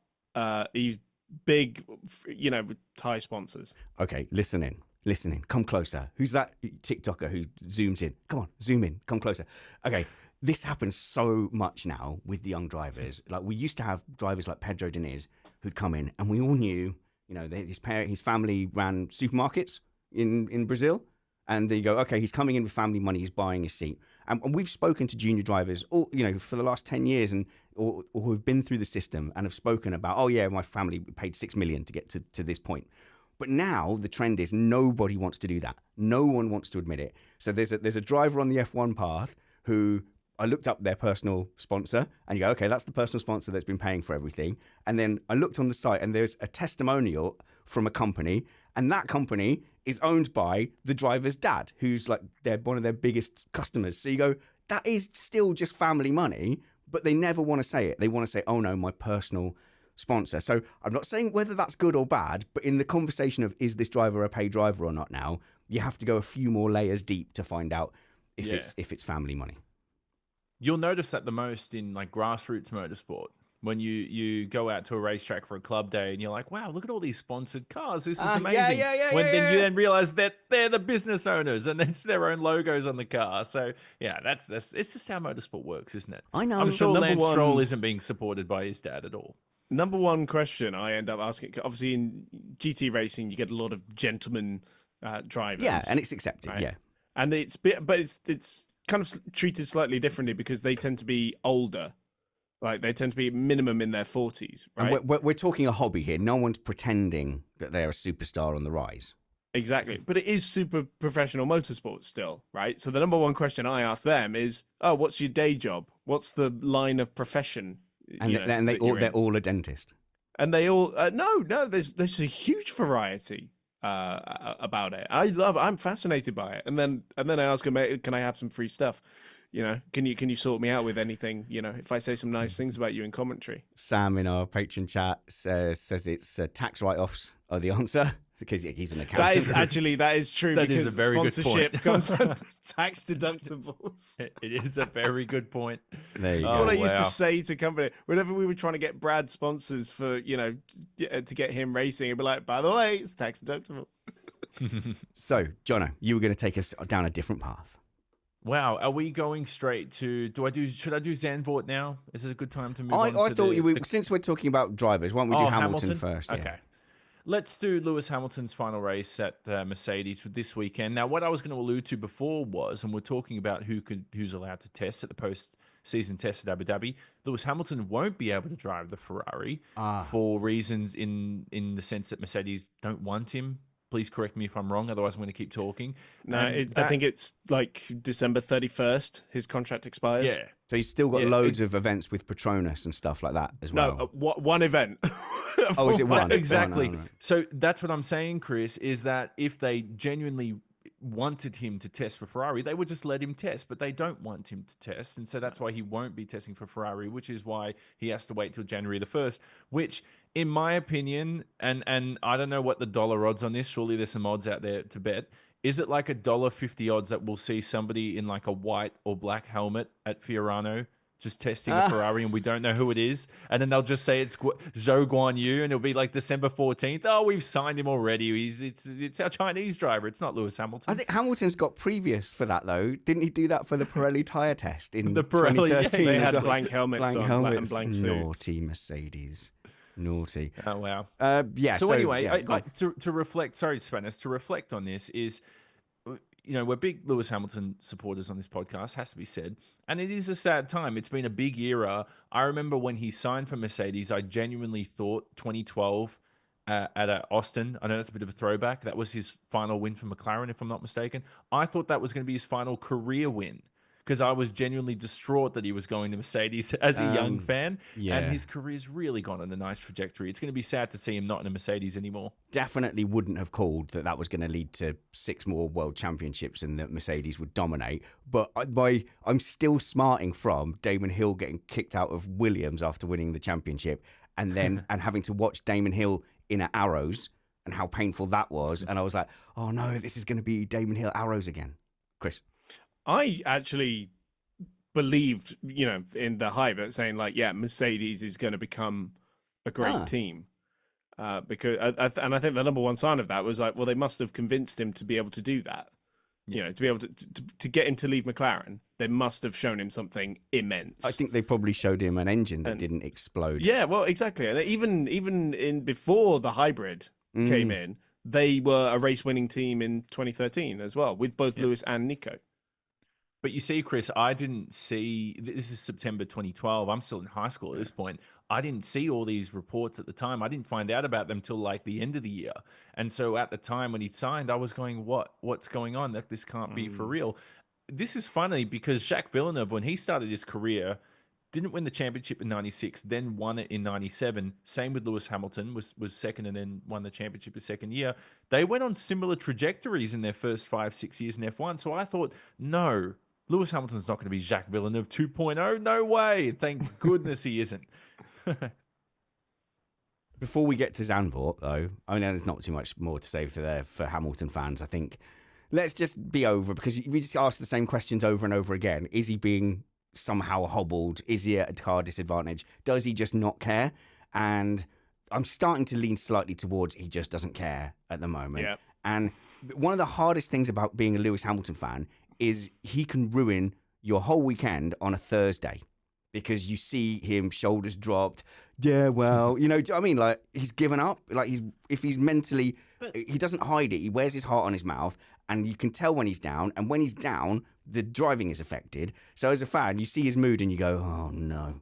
he's big, with Thai sponsors. Okay, listen in. Come closer. Who's that TikToker who zooms in? Come on, zoom in. Come closer. Okay, this happens so much now with the young drivers. Like we used to have drivers like Pedro Diniz who'd come in, and we all knew, his family ran supermarkets in Brazil. And they go, okay, he's coming in with family money, he's buying his seat. And we've spoken to junior drivers, for the last 10 years, or who've been through the system and have spoken about, oh yeah, my family paid $6 million to get to this point. But now the trend is nobody wants to do that. No one wants to admit it. So there's a driver on the F1 path who I looked up their personal sponsor, and you go, okay, that's the personal sponsor that's been paying for everything. And then I looked on the site, and there's a testimonial from a company, and that company is owned by the driver's dad, who's like one of their biggest customers. So you go, that is still just family money, but they never want to say it. They want to say, oh no, my personal sponsor. So I'm not saying whether that's good or bad, but in the conversation of is this driver a paid driver or not now, you have to go a few more layers deep to find out if it's family money. You'll notice that the most in like grassroots motorsport. when you go out to a racetrack for a club day and you're like, wow, look at all these sponsored cars. This is amazing. Then you then realize that they're the business owners and it's their own logos on the car. So yeah, that's it's just how motorsport works, isn't it? I know. I'm sure number Lance one- Stroll isn't being supported by his dad at all. Number one question I end up asking, obviously in GT racing, you get a lot of gentlemen drivers. Yeah, and it's accepted. right? Yeah. And it's kind of treated slightly differently because they tend to be older. Like they tend to be minimum in their 40s, right? And we're talking a hobby here. No one's pretending that they're a superstar on the rise. Exactly. But it is super professional motorsport still, right? So the number one question I ask them is, oh, what's your day job? What's the line of profession? And they're all a dentist. And they all no, there's a huge variety about it. I'm fascinated by it. And then I ask them, can I have some free stuff? You know, can you sort me out with anything? You know, if I say some nice things about you in commentary. Sam in our Patreon chat says it's tax write-offs are the answer because he's an accountant. That is true. That because is a very good sponsorship point. comes under tax deductibles. It is a very good point. There you That's go. what I used to wow. say to company. Whenever we were trying to get Brad sponsors for, to get him racing, it'd be like, by the way, it's tax deductible. So, Jonno, you were going to take us down a different path. Wow, are we going straight to? Should I do Zandvoort now? Is it a good time to move I on? thought since we're talking about drivers, why don't we do Hamilton first? Yeah. Okay. Let's do Lewis Hamilton's final race at Mercedes for this weekend. Now, what I was going to allude to before was, and we're talking about who's allowed to test at the post-season test at Abu Dhabi. Lewis Hamilton won't be able to drive the Ferrari for reasons in the sense that Mercedes don't want him. Please correct me if I'm wrong, otherwise I'm going to keep talking. No, And I think it's like December 31st. His contract expires. Yeah. So he's still got Yeah, loads of events with Petronas and stuff like that as well. No, one event. Oh, is it one? Exactly. Oh, no. So that's what I'm saying, Chris, is that if they genuinely wanted him to test for Ferrari, they would just let him test, but they don't want him to test. And so that's why he won't be testing for Ferrari, which is why he has to wait till January the 1st, which in my opinion, and I don't know what the dollar odds on this, surely there's some odds out there to bet. Is it like $1.50 odds that we'll see somebody in like a white or black helmet at Fiorano just testing a Ferrari and we don't know who it is? And then they'll just say it's Zhou Guan Yu and it'll be like December 14th. Oh, we've signed him already. It's our Chinese driver. It's not Lewis Hamilton. I think Hamilton's got previous for that though. Didn't he do that for the Pirelli tyre test in The Pirelli, yeah, 2013? They as had well? blank helmets Blank on, helmets. and blank suits. Naughty Mercedes. Naughty. Oh, wow. Yeah. So anyway, yeah, go on. to reflect, sorry, Spanis, to reflect on this is, we're big Lewis Hamilton supporters on this podcast, has to be said. And it is a sad time. It's been a big era. I remember when he signed for Mercedes, I genuinely thought 2012 at Austin, I know that's a bit of a throwback. That was his final win for McLaren, if I'm not mistaken. I thought that was going to be his final career win because I was genuinely distraught that he was going to Mercedes as a young fan. yeah. And his career's really gone on a nice trajectory. It's going to be sad to see him not in a Mercedes anymore. Definitely wouldn't have called that was going to lead to 6 more world championships and that Mercedes would dominate. But I'm still smarting from Damon Hill getting kicked out of Williams after winning the championship and then and having to watch Damon Hill in at Arrows and how painful that was. And I was like, oh no, this is going to be Damon Hill Arrows again. Chris? I actually believed, in the hype, saying like, yeah, Mercedes is going to become a great team. Because I think the number one sign of that was like, well, they must have convinced him to be able to do that. To be able to get him to leave McLaren, they must have shown him something immense. I think they probably showed him an engine that didn't explode. Yeah, well, exactly. And even in before the hybrid came in, they were a race-winning team in 2013 as well, with both Lewis and Nico. But you see, Chris, I didn't see, this is September 2012. I'm still in high school at this point. I didn't see all these reports at the time. I didn't find out about them till like the end of the year. And so at the time when he signed, I was going, what's going on? Like, this can't be for real. This is funny because Jacques Villeneuve, when he started his career, didn't win the championship in 96, then won it in 97. Same with Lewis Hamilton, was second and then won the championship his second year. They went on similar trajectories in their first 5-6 years in F1. So I thought, no, Lewis Hamilton's not going to be Jacques Villeneuve 2.0. No way. Thank goodness he isn't. Before we get to Zandvoort, though, I know there's not too much more to say for Hamilton fans. I think let's just be over because we just ask the same questions over and over again. Is he being somehow hobbled? Is he at a car disadvantage? Does he just not care? And I'm starting to lean slightly towards he just doesn't care at the moment. Yeah. And one of the hardest things about being a Lewis Hamilton fan is he can ruin your whole weekend on a Thursday because you see him shoulders dropped. Yeah, well, do you know what I mean? Like, he's given up. Like, if he's mentally, he doesn't hide it. He wears his heart on his mouth, and you can tell when he's down. And when he's down, the driving is affected. So as a fan, you see his mood and you go, oh no,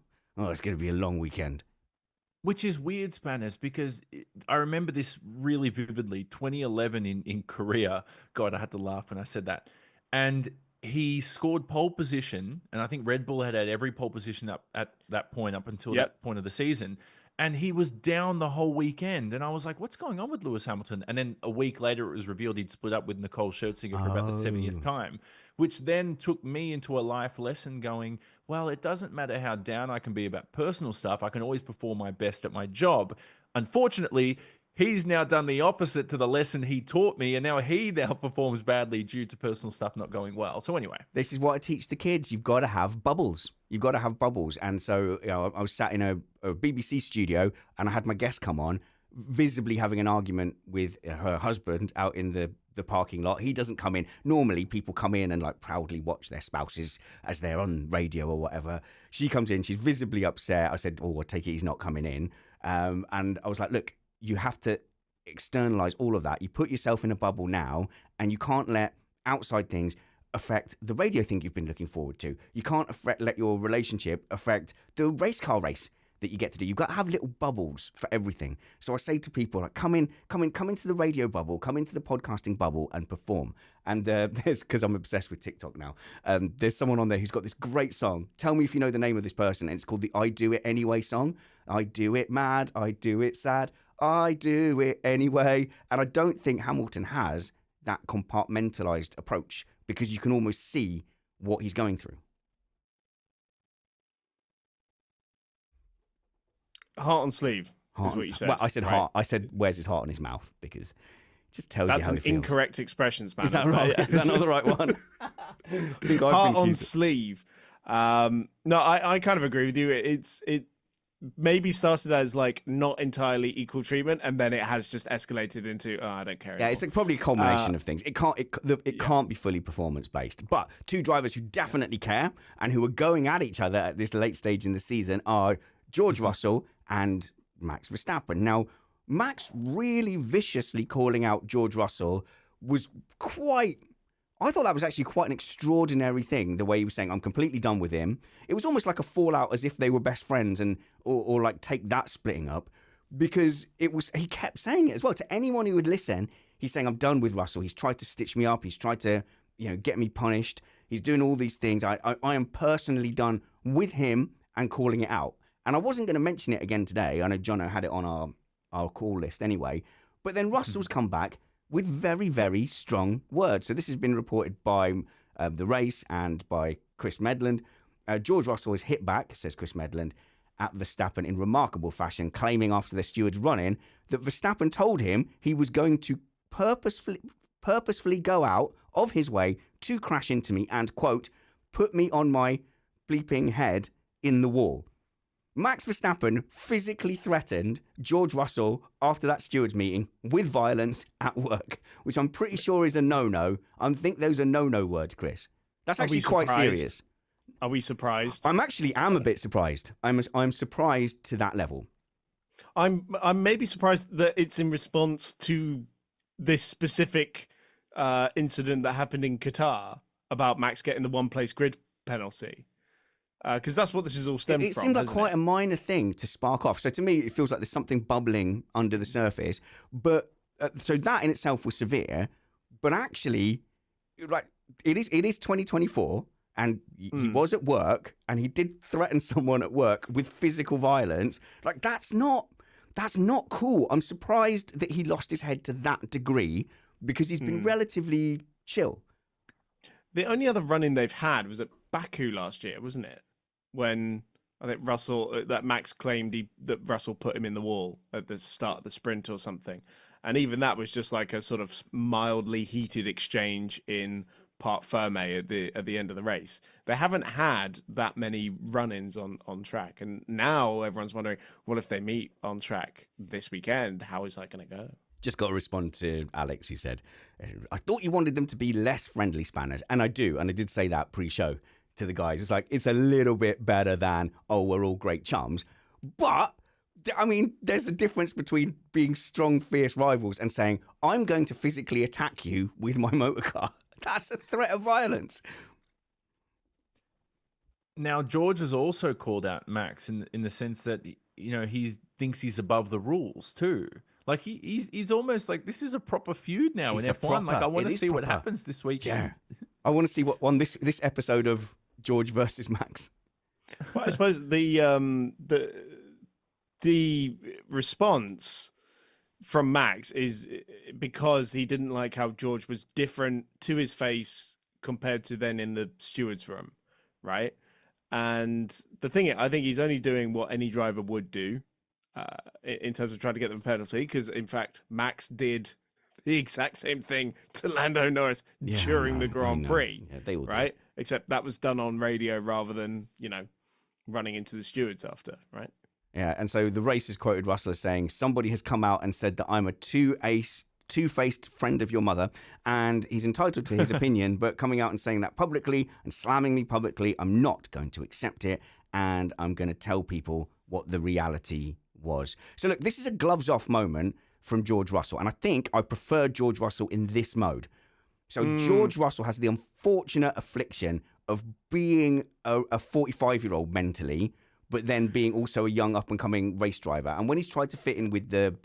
it's going to be a long weekend. Which is weird, Spanners, because I remember this really vividly. 2011 in Korea. God, I had to laugh when I said that. And he scored pole position, and I think Red Bull had every pole position up at that point, up until that point of the season. And he was down the whole weekend. And I was like, what's going on with Lewis Hamilton? And then a week later, it was revealed he'd split up with Nicole Scherzinger for about the 70th time, which then took me into a life lesson going, well, it doesn't matter how down I can be about personal stuff. I can always perform my best at my job. Unfortunately, he's now done the opposite to the lesson he taught me, and now he performs badly due to personal stuff not going well. So anyway. This is what I teach the kids. You've got to have bubbles. You've got to have bubbles. And so I was sat in a BBC studio, and I had my guest come on, visibly having an argument with her husband out in the parking lot. He doesn't come in. Normally, people come in and like proudly watch their spouses as they're on radio or whatever. She comes in. She's visibly upset. I said, I take it he's not coming in. And I was like, look, you have to externalize all of that. You put yourself in a bubble now, and you can't let outside things affect the radio thing you've been looking forward to. You can't let your relationship affect the race car race that you get to do. You've got to have little bubbles for everything. So I say to people, like, come into the radio bubble, come into the podcasting bubble and perform. And there's, because I'm obsessed with TikTok now, there's someone on there who's got this great song. Tell me if you know the name of this person. And it's called the I Do It Anyway song. I do it mad, I do it sad, I do it anyway. And I don't think Hamilton has that compartmentalized approach, because you can almost see what he's going through. Heart on sleeve is what you said. Well, I said heart. I said wears his heart on his mouth, because it just tells you how he feels. That's an incorrect expression, man. Is that right? Is that not the right one? I think heart on sleeve. No, I kind of agree with you. It maybe started as like not entirely equal treatment, and then it has just escalated into I don't care anymore. Yeah, it's like probably a culmination of things. It can't be fully performance based. But two drivers who definitely care and who are going at each other at this late stage in the season are George Russell and Max Verstappen. Now, Max really viciously calling out George Russell was I thought that was actually quite an extraordinary thing, the way he was saying, I'm completely done with him. It was almost like a fallout, as if they were best friends, and or like take that splitting up, because he kept saying it as well. To anyone who would listen, he's saying, I'm done with Russell. He's tried to stitch me up. He's tried to, get me punished. He's doing all these things. I am personally done with him, and calling it out. And I wasn't going to mention it again today. I know Jonno had it on our call list anyway. But then Russell's come back with very, very strong words. So this has been reported by The Race and by Chris Medland. George Russell has hit back, says Chris Medland, at Verstappen in remarkable fashion, claiming after the steward's run-in that Verstappen told him he was going to purposefully go out of his way to crash into me and, quote, put me on my bleeping head in the wall. Max Verstappen physically threatened George Russell after that stewards meeting with violence at work, which I'm pretty sure is a no-no. I think those are no-no words, Chris. That's actually quite serious. Are we surprised? I'm a bit surprised. I'm surprised to that level. I'm maybe surprised that it's in response to this specific incident that happened in Qatar about Max getting the one-place grid penalty. Because that's what this is all stemmed from. It seemed like quite a minor thing to spark off. So to me, it feels like there's something bubbling under the surface. But so that in itself was severe. But actually, like it is 2024, and he was at work, and he did threaten someone at work with physical violence. Like that's not cool. I'm surprised that he lost his head to that degree, because he's been relatively chill. The only other run-in they've had was at Baku last year, wasn't it? When I think that Max claimed that Russell put him in the wall at the start of the sprint or something. And even that was just like a sort of mildly heated exchange in part firme at the end of the race. They haven't had that many run-ins on track, and now everyone's wondering, well, if they meet on track this weekend, how is that going to go? Just got to respond to Alex, who said, I thought you wanted them to be less friendly spanners. And I do. And I did say that pre-show to the guys. It's like, it's a little bit better than, oh, we're all great chums. But, I mean, there's a difference between being strong, fierce rivals and saying, I'm going to physically attack you with my motor car. That's a threat of violence. Now, George has also called out Max in the sense that, you know, he thinks he's above the rules too. Like he's almost like, this is a proper feud now in F1. Like, I want to see what happens this weekend. Yeah. I want to see what on this episode of George versus Max. Well, I suppose the response from Max is because he didn't like how George was different to his face compared to then in the steward's room, right? And the thing, I think he's only doing what any driver would do. In terms of trying to get them a penalty, because in fact Max did the exact same thing to Lando Norris during the Grand Prix, they all right? Except that was done on radio rather than, you know, running into the stewards after, right? Yeah, and so the race has quoted Russell as saying, somebody has come out and said that I'm a two-faced friend of your mother, and he's entitled to his opinion, but coming out and saying that publicly and slamming me publicly, I'm not going to accept it, and I'm going to tell people what the reality was. So look, this is a gloves off moment from George Russell, and I think I prefer George Russell in this mode. So George Russell has the unfortunate affliction of being a 45-year-old mentally, but then being also a young up-and-coming race driver. And when he's tried to fit in with the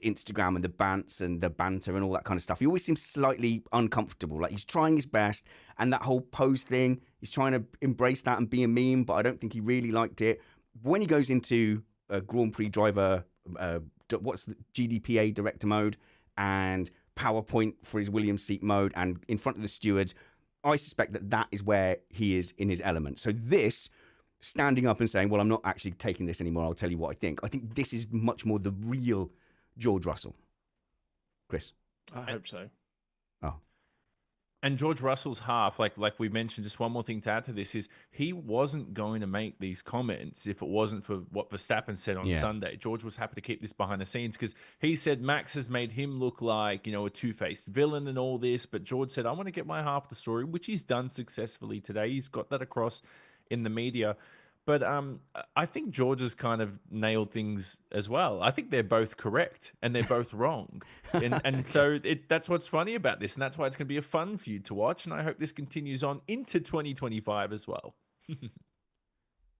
Instagram and the bants and the banter and all that kind of stuff, he always seems slightly uncomfortable. Like, he's trying his best, and that whole pose thing, he's trying to embrace that and be a meme, but I don't think he really liked it. When he goes into Grand Prix driver, what's the GDPA director mode, and PowerPoint for his Williams seat mode, and in front of the stewards, I suspect that is where he is in his element. So this, standing up and saying, well, I'm not actually taking this anymore, I'll tell you what I think this is much more the real George Russell. Chris? I hope so. Oh. And George Russell's half, like we mentioned, just one more thing to add to this is he wasn't going to make these comments if it wasn't for what Verstappen said on Sunday. George was happy to keep this behind the scenes because he said Max has made him look like, you know, a two-faced villain and all this. But George said, I want to get my half of the story, which he's done successfully today. He's got that across in the media. But I think George has kind of nailed things as well. I think they're both correct and they're both wrong. And so that's what's funny about this. And that's why it's going to be a fun feud to watch. And I hope this continues on into 2025 as well.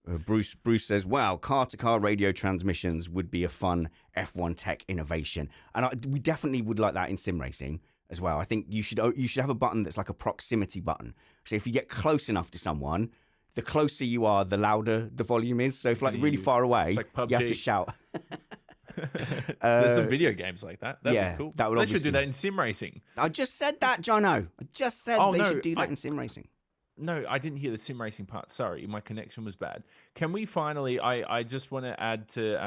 Bruce says, wow, car-to-car radio transmissions would be a fun F1 tech innovation. And we definitely would like that in sim racing as well. I think you should have a button that's like a proximity button. So if you get close enough to someone, the closer you are, the louder the volume is. So if like really far away, like you have to shout. There's some video games like that. That'd be cool. That would they should do that in sim racing. I just said that, Jonno. I just said they should do that in sim racing. No, I didn't hear the sim racing part. Sorry, my connection was bad. Can we finally, I just want to add to,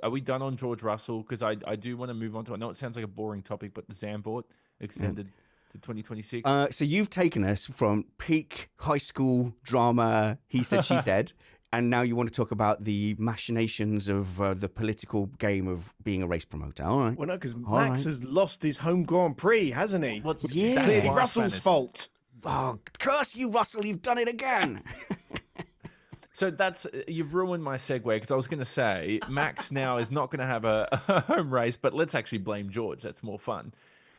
are we done on George Russell? Because I do want to move on to, I know it sounds like a boring topic, but the Zandvoort extended to 2026. So you've taken us from peak high school drama, he said, she said, and now you want to talk about the machinations of the political game of being a race promoter. All right. Well, no, because Max has lost his home Grand Prix, hasn't he? Well, yeah. Clearly Russell's fault. Oh, curse you, Russell, you've done it again. So you've ruined my segue because I was going to say Max now is not going to have a home race, but let's actually blame George. That's more fun.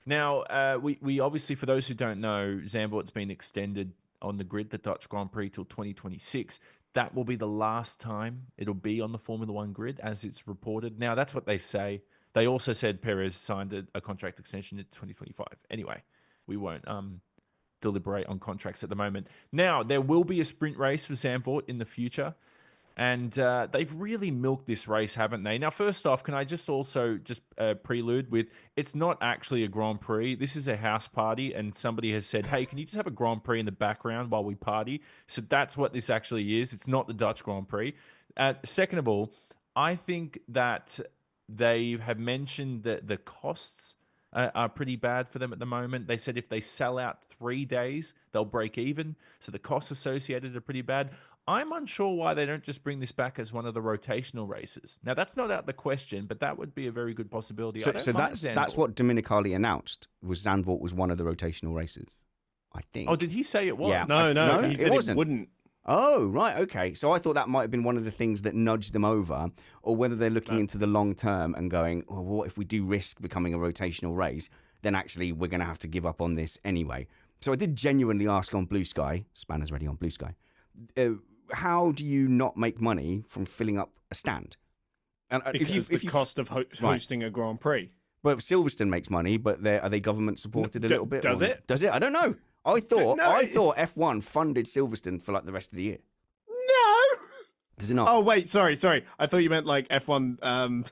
Now, we obviously, for those who don't know, Zandvoort's been extended on the grid, the Dutch Grand Prix, till 2026. That will be the last time it'll be on the Formula One grid, as it's reported. Now, that's what they say. They also said Perez signed a contract extension in 2025. Anyway, we won't deliberate on contracts at the moment. Now, there will be a sprint race for Zandvoort in the future. And they've really milked this race, haven't they? Now, first off, can I just prelude with, it's not actually a Grand Prix. This is a house party, and somebody has said, hey, can you just have a Grand Prix in the background while we party? So that's what this actually is. It's not the Dutch Grand Prix. Second of all, I think that they have mentioned that the costs are pretty bad for them at the moment. They said if they sell out 3 days, they'll break even. So the costs associated are pretty bad. I'm unsure why they don't just bring this back as one of the rotational races. Now, that's not out the question, but that would be a very good possibility. So that's what Dominicali announced, was Zandvoort was one of the rotational races, I think. Oh, did he say it was? Yeah. No, he said wasn't. it wouldn't. Oh, right, okay. So I thought that might have been one of the things that nudged them over, or whether they're looking into the long term and going, well, what if we do risk becoming a rotational race, then actually we're going to have to give up on this anyway. So I did genuinely ask on Blue Sky, Spanners Ready on Blue Sky, how do you not make money from filling up a stand? And Because the cost of hosting a Grand Prix. But Silverstone makes money, but are they government supported a little bit? Does it? Does it? I don't know. I thought F1 funded Silverstone for like the rest of the year. No. Does it not? Oh wait, sorry. I thought you meant like F1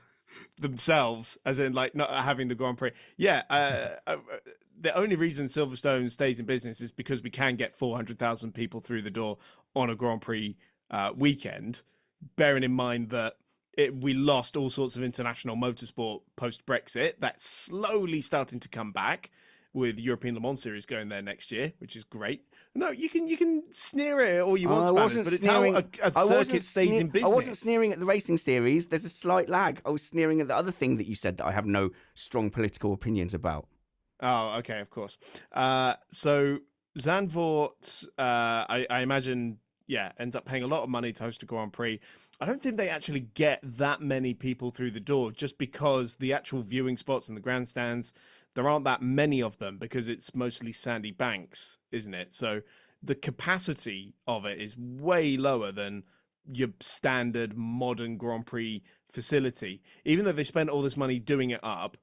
themselves, as in like not having the Grand Prix. Yeah. The only reason Silverstone stays in business is because we can get 400,000 people through the door on a Grand Prix weekend. Bearing in mind that we lost all sorts of international motorsport post Brexit. That's slowly starting to come back, with European Le Mans Series going there next year, which is great. No, you can sneer at it all you want, Spanish, but it's how a circuit stays in business. I wasn't sneering at the racing series. There's a slight lag. I was sneering at the other thing that you said that I have no strong political opinions about. Oh, okay, of course. So Zandvoort, I imagine, ends up paying a lot of money to host a Grand Prix. I don't think they actually get that many people through the door, just because the actual viewing spots and the grandstands, there aren't that many of them because it's mostly sandy banks, isn't it? So the capacity of it is way lower than your standard modern Grand Prix facility. Even though they spent all this money doing it up,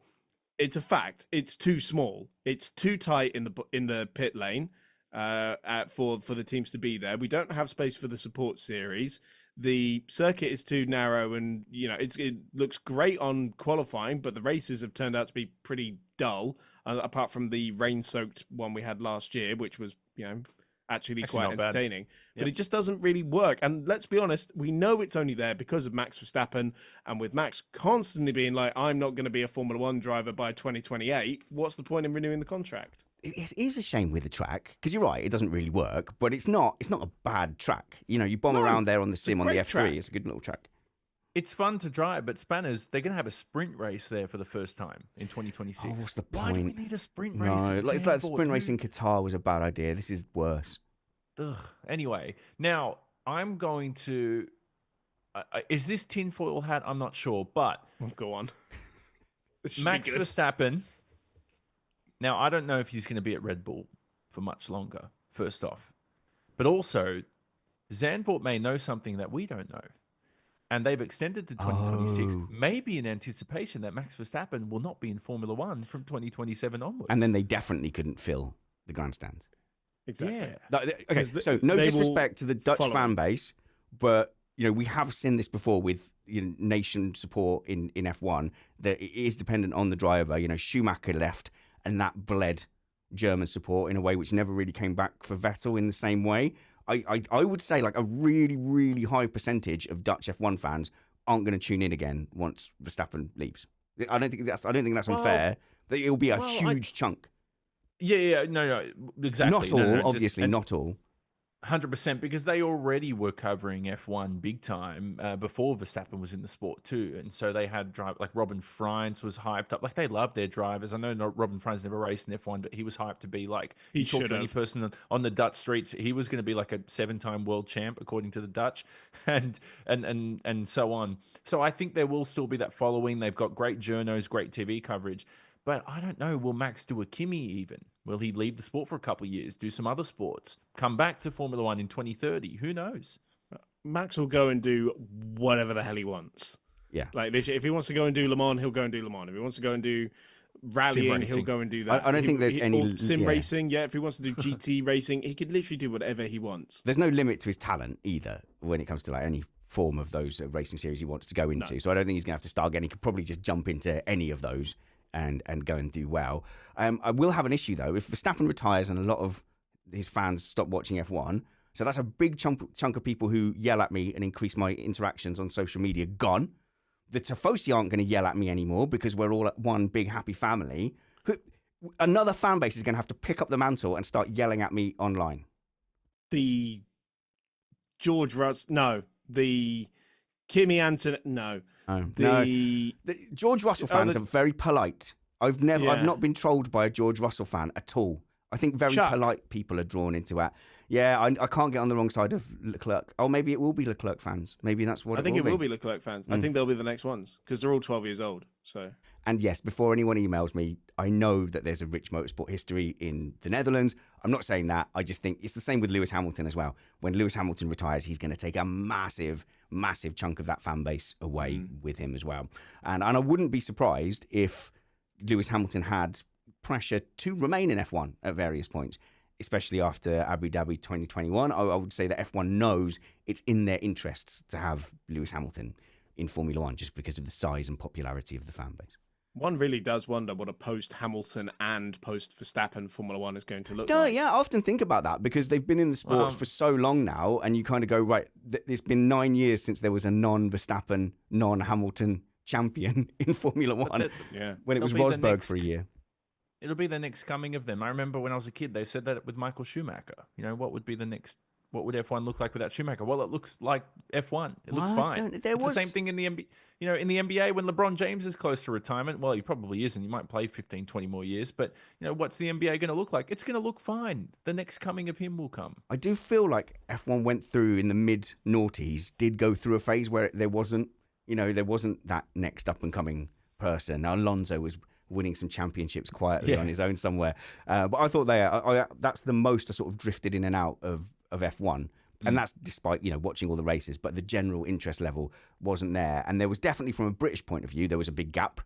it's a fact. It's too small. It's too tight in the pit lane for the teams to be there. We don't have space for the support series. The circuit is too narrow, and it looks great on qualifying, but the races have turned out to be pretty dull. Apart from the rain-soaked one we had last year, which was actually quite entertaining. But it just doesn't really work. And let's be honest, we know it's only there because of Max Verstappen, and with Max constantly being like, "I'm not going to be a Formula One driver by 2028." What's the point in renewing the contract? It is a shame with the track, because you're right, it doesn't really work, but it's not a bad track. You bomb around there on the sim on the F3, track. It's a good little track. It's fun to drive, but Spanners, they're going to have a sprint race there for the first time in 2026. Oh, what's the point? Why do we need a sprint race? No, it's like sprint race in Qatar was a bad idea. This is worse. Ugh. Anyway, now I'm going to... is this tinfoil hat? I'm not sure, but... Go on. Max Verstappen... Now, I don't know if he's going to be at Red Bull for much longer, first off. But also, Zandvoort may know something that we don't know. And they've extended to 2026, maybe in anticipation that Max Verstappen will not be in Formula One from 2027 onwards. And then they definitely couldn't fill the grandstands. Exactly. Yeah. Okay, so no disrespect to the Dutch fan base, but we have seen this before with nation support in F1, that it is dependent on the driver. Schumacher left, and that bled German support in a way which never really came back for Vettel in the same way. I would say like a really, really high percentage of Dutch F1 fans aren't going to tune in again once Verstappen leaves. I don't think that's unfair. It will be a huge chunk. Yeah, no, exactly. Not all, obviously, not all. 100%, because they already were covering F1 big time before Verstappen was in the sport too, and so they had like Robin Freins was hyped up. Like, they love their drivers. I know Robin Freins never raced in F1, but he was hyped to be like, he talked to any person on the Dutch streets, he was going to be like a 7-time world champ according to the Dutch, and so on. So I think there will still be that following. They've got great journos, great TV coverage. But I don't know, will Max do a Kimi even? Will he leave the sport for a couple of years, do some other sports, come back to Formula One in 2030? Who knows? Max will go and do whatever the hell he wants. Yeah. Like, if he wants to go and do Le Mans, he'll go and do Le Mans. If he wants to go and do rallying, he'll go and do that. I don't think there's any... Sim racing, if he wants to do GT racing, he could literally do whatever he wants. There's no limit to his talent either when it comes to like any form of those racing series he wants to go into. No. So I don't think he's going to have to start again. He could probably just jump into any of those and go and do well. I will have an issue, though. If Verstappen retires and a lot of his fans stop watching F1, so that's a big chunk of people who yell at me and increase my interactions on social media gone. The Tifosi aren't going to yell at me anymore because we're all at one big happy family. Another fan base is going to have to pick up the mantle and start yelling at me online. The George Russell, no. The Kimi Antonelli, no. Oh, the George Russell fans are very polite. I've not been trolled by a George Russell fan at all. I think very polite people are drawn into it. Yeah, I can't get on the wrong side of Leclerc. Oh, maybe it will be Leclerc fans. Maybe that's what I think it will be Leclerc fans. I think they'll be the next ones because they're all 12 years old. So. And yes, before anyone emails me, I know that there's a rich motorsport history in the Netherlands. I'm not saying that. I just think it's the same with Lewis Hamilton as well. When Lewis Hamilton retires, he's going to take a massive, massive chunk of that fan base away with him as well. And I wouldn't be surprised if Lewis Hamilton had pressure to remain in F1 at various points, especially after Abu Dhabi 2021. I would say that F1 knows it's in their interests to have Lewis Hamilton in Formula One just because of the size and popularity of the fan base. One really does wonder what a post-Hamilton and post-Verstappen Formula One is going to look like. Yeah, I often think about that because they've been in the sport for so long now, and you kind of go, right, it's been 9 years since there was a non-Verstappen, non-Hamilton champion in Formula One when it was Rosberg for a year. It'll be the next coming of them. I remember when I was a kid, they said that with Michael Schumacher. You know, what would be the next? What would F1 look like without Schumacher? Well, it looks like F1. It looks fine. It's the same thing in the NBA. You know, in the NBA, when LeBron James is close to retirement, well, he probably isn't. He might play 15, 20 more years. But, you know, what's the NBA going to look like? It's going to look fine. The next coming of him will come. I do feel like F1 went through in the mid-noughties, did go through a phase where there wasn't that next up-and-coming person. Now, Alonso was winning some championships quietly on his own somewhere. But I thought that's the most I sort of drifted in and out of F1. And that's despite, watching all the races, but the general interest level wasn't there. And there was definitely, from a British point of view, there was a big gap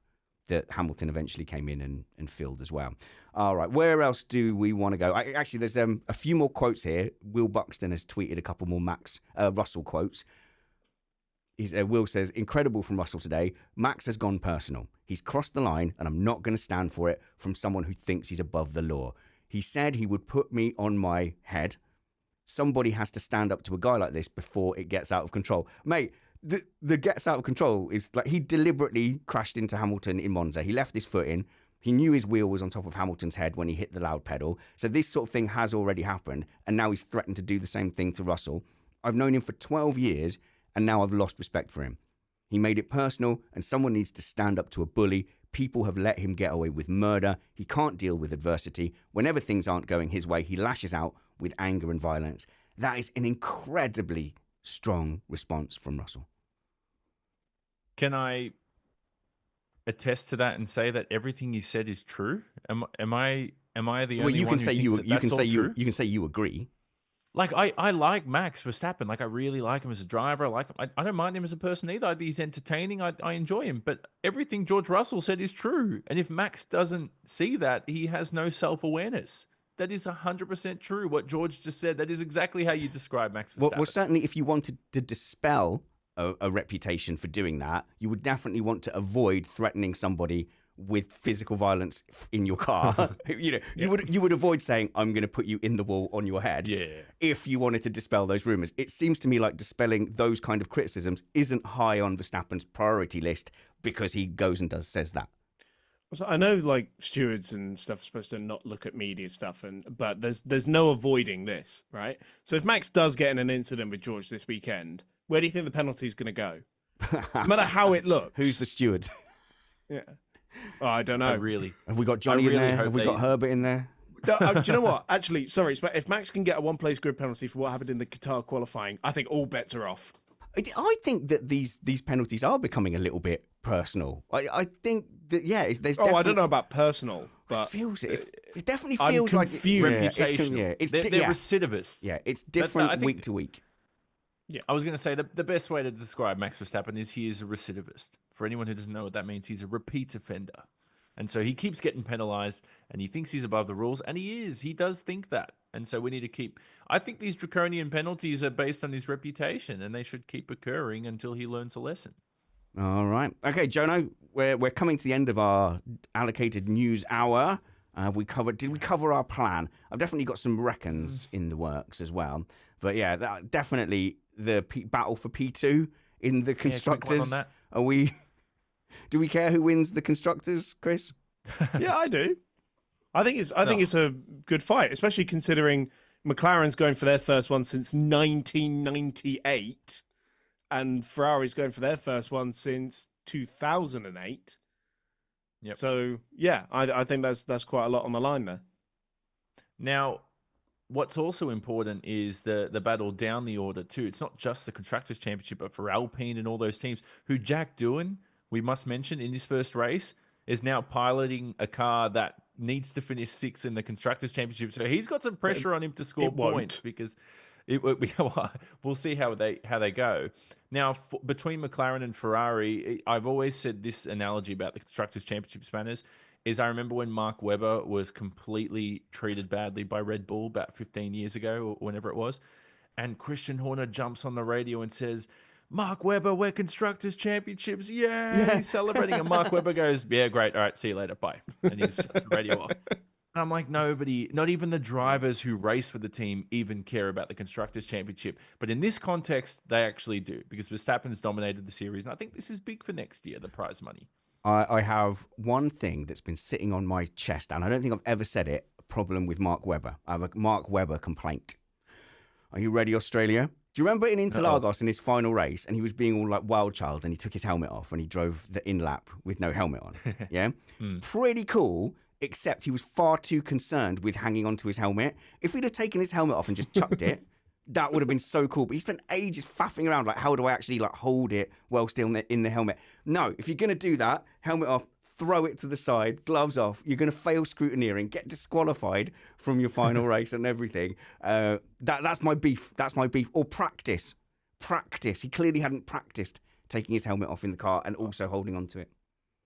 that Hamilton eventually came in and filled as well. All right, where else do we want to go? Actually, there's a few more quotes here. Will Buxton has tweeted a couple more Russell quotes. Will says, incredible from Russell today. Max has gone personal. He's crossed the line, and I'm not going to stand for it from someone who thinks he's above the law. He said he would put me on my head. Somebody has to stand up to a guy like this before it gets out of control. Mate, the gets out of control is like he deliberately crashed into Hamilton in Monza. He left his foot in. He knew his wheel was on top of Hamilton's head when he hit the loud pedal. So this sort of thing has already happened, and now he's threatened to do the same thing to Russell. I've known him for 12 years, and now I've lost respect for him. He made it personal, and someone needs to stand up to a bully. People have let him get away with murder. He can't deal with adversity. Whenever things aren't going his way, he lashes out with anger and violence. That is an incredibly strong response from Russell. Can I attest to that and say that everything he said is true? Am I the only one who thinks you can say you agree. Like, I like Max Verstappen. Like, I really like him as a driver. I don't mind him as a person either. He's entertaining. I enjoy him. But everything George Russell said is true. And if Max doesn't see that, he has no self-awareness. That is 100% true. What George just said, that is exactly how you describe Max Verstappen. Well, certainly if you wanted to dispel a reputation for doing that, you would definitely want to avoid threatening somebody with physical violence in your car. You would avoid saying, I'm going to put you in the wall on your head. If you wanted to dispel those rumors. It seems to me like dispelling those kind of criticisms isn't high on Verstappen's priority list because he goes and says that. So I know like stewards and stuff are supposed to not look at media stuff, but there's no avoiding this, right? So if Max does get in an incident with George this weekend, where do you think the penalty is going to go? No matter how it looks. Who's the steward? Yeah. Oh, I don't know. Have we got Johnny in there? Have we got Herbert in there? No, do you know what? Actually, sorry, if Max can get a one-place grid penalty for what happened in the Qatar qualifying, I think all bets are off. I think that these penalties are becoming a little bit personal. I think that there's definitely... I don't know about personal, but it definitely feels like reputational. They're recidivists. Yeah, it's different week to week. Yeah, I was going to say the best way to describe Max Verstappen is he is a recidivist. For anyone who doesn't know what that means, he's a repeat offender. And so he keeps getting penalized and he thinks he's above the rules, and he is. He does think that. And so we need to keep... I think these draconian penalties are based on his reputation, and they should keep occurring until he learns a lesson. All right. Okay, Jonno, we're coming to the end of our allocated news hour. Did we cover our plan? I've definitely got some reckons in the works as well. But yeah, definitely the battle for P2 in the Constructors. On that. Do we care who wins the Constructors, Chris? Yeah, I do. I think it's a good fight, especially considering McLaren's going for their first one since 1998, and Ferrari's going for their first one since 2008. Yep. So yeah, I think that's quite a lot on the line there. Now, what's also important is the battle down the order too. It's not just the Constructors' Championship, but for Alpine and all those teams who Jack Doohan, we must mention, in his first race, is now piloting a car that needs to finish 6th in the Constructors' Championship. So he's got some pressure on him to score points because we'll see how they go. Now, between McLaren and Ferrari, I've always said this analogy about the Constructors' Championship spanners is I remember when Mark Webber was completely treated badly by Red Bull about 15 years ago or whenever it was, and Christian Horner jumps on the radio and says, Mark Webber, we're Constructors' Championships. Yeah. He's celebrating. And Mark Webber goes, yeah, great. All right, see you later. Bye. And he's shuts the radio off. And I'm like, nobody, not even the drivers who race for the team even care about the Constructors' Championship. But in this context, they actually do because Verstappen's dominated the series. And I think this is big for next year, the prize money. I have one thing that's been sitting on my chest, and I don't think I've ever said it, a problem with Mark Webber. I have a Mark Webber complaint. Are you ready, Australia? Do you remember in Interlagos in his final race, and he was being all like wild child, and he took his helmet off, and he drove the in-lap with no helmet on? Yeah? Pretty cool, except he was far too concerned with hanging onto his helmet. If he'd have taken his helmet off and just chucked it, that would have been so cool. But he spent ages faffing around, like, how do I actually like hold it while still in the helmet? No, if you're going to do that, helmet off, throw it to the side, gloves off. You're going to fail scrutineering, get disqualified from your final race and everything. That's my beef. That's my beef. Or practice. He clearly hadn't practiced taking his helmet off in the car and also holding onto it.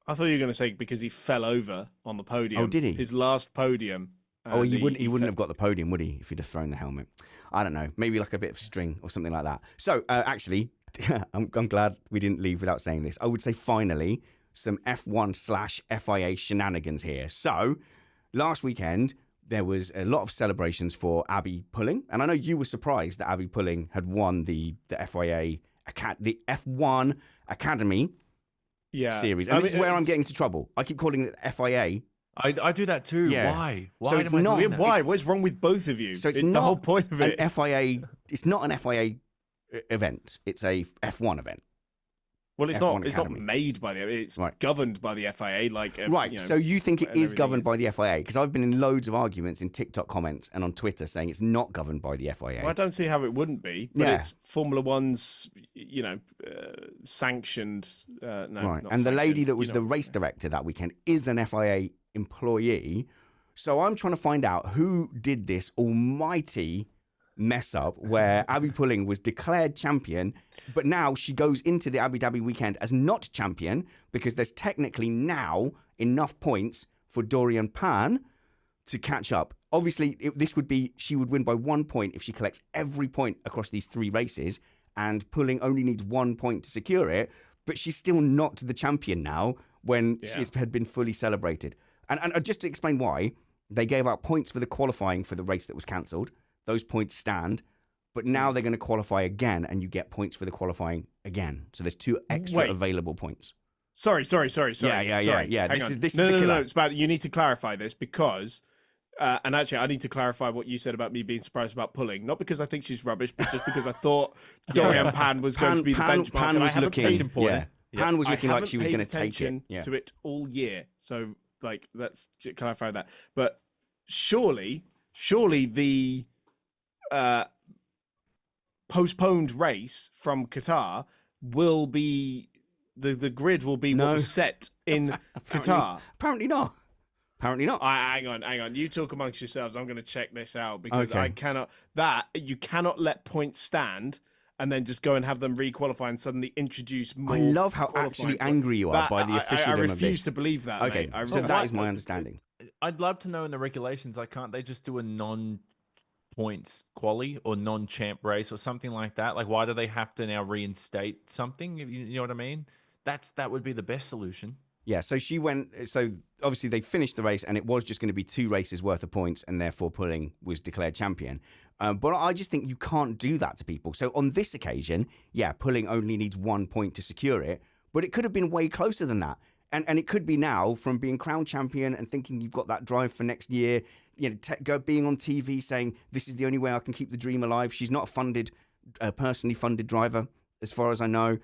I thought you were going to say because he fell over on the podium. Oh, did he? His last podium. Oh, he wouldn't have got the podium, would he, if he'd have thrown the helmet? I don't know. Maybe like a bit of string or something like that. So, actually, I'm glad we didn't leave without saying this. I would say, finally, some F1/FIA shenanigans here. So, last weekend, there was a lot of celebrations for Abby Pulling. And I know you were surprised that Abby Pulling had won the FIA, the F1 Academy series. And this is where I'm getting into trouble. I keep calling it FIA. I do that too. Yeah. Why? So it's not. Why? What's wrong with both of you? So it's not the whole point of it. An FIA. It's not an FIA event. It's a F1 event. Well, it's F1 not. It's not Academy. made by the. It's governed by the FIA. Right. You know, so you think it is governed by the FIA? Because I've been in loads of arguments in TikTok comments and on Twitter saying it's not governed by the FIA. Well, I don't see how it wouldn't be. But it's Formula One's, sanctioned. No, right. not And the lady sanctioned, that was the race director that weekend is an FIA employee. So I'm trying to find out who did this almighty mess up where Abby Pulling was declared champion, but now she goes into the Abu Dhabi weekend as not champion because there's technically now enough points for Dorian Pan to catch up. Obviously, she would win by 1 point if she collects every point across these 3 races, and Pulling only needs 1 point to secure it, but she's still not the champion now when it had been fully celebrated. And just to explain why, they gave out points for the qualifying for the race that was cancelled. Those points stand, but now they're going to qualify again, and you get points for the qualifying again. So there's 2 extra available points. Sorry. Yeah. This is the killer. No. It's about you need to clarify this because, and actually, I need to clarify what you said about me being surprised about Pulling. Not because I think she's rubbish, but just because I thought Dorian Pan was going to be the benchmark. Pan was looking. Pan was looking like she was going to take it. To it all year. So, let's clarify that. But surely the postponed race from Qatar will be the grid will be what was set in Qatar. Apparently not. Hang on. You talk amongst yourselves. I'm going to check this out because you cannot let points stand and then just go and have them re-qualify and suddenly introduce more. I love how actually angry you are by the officialdom of this. I refuse to believe that. Okay, so that is my understanding. I'd love to know in the regulations, can't they just do a non-points quali or non-champ race or something like that? Why do they have to now reinstate something? You know what I mean? That would be the best solution. Yeah, so she went. So obviously they finished the race, and it was just going to be 2 races worth of points, and therefore Pulling was declared champion. But I just think you can't do that to people. So on this occasion, Pulling only needs 1 point to secure it, but it could have been way closer than that. And it could be now from being crown champion and thinking you've got that drive for next year, being on TV saying this is the only way I can keep the dream alive. She's not a personally funded driver, as far as I know.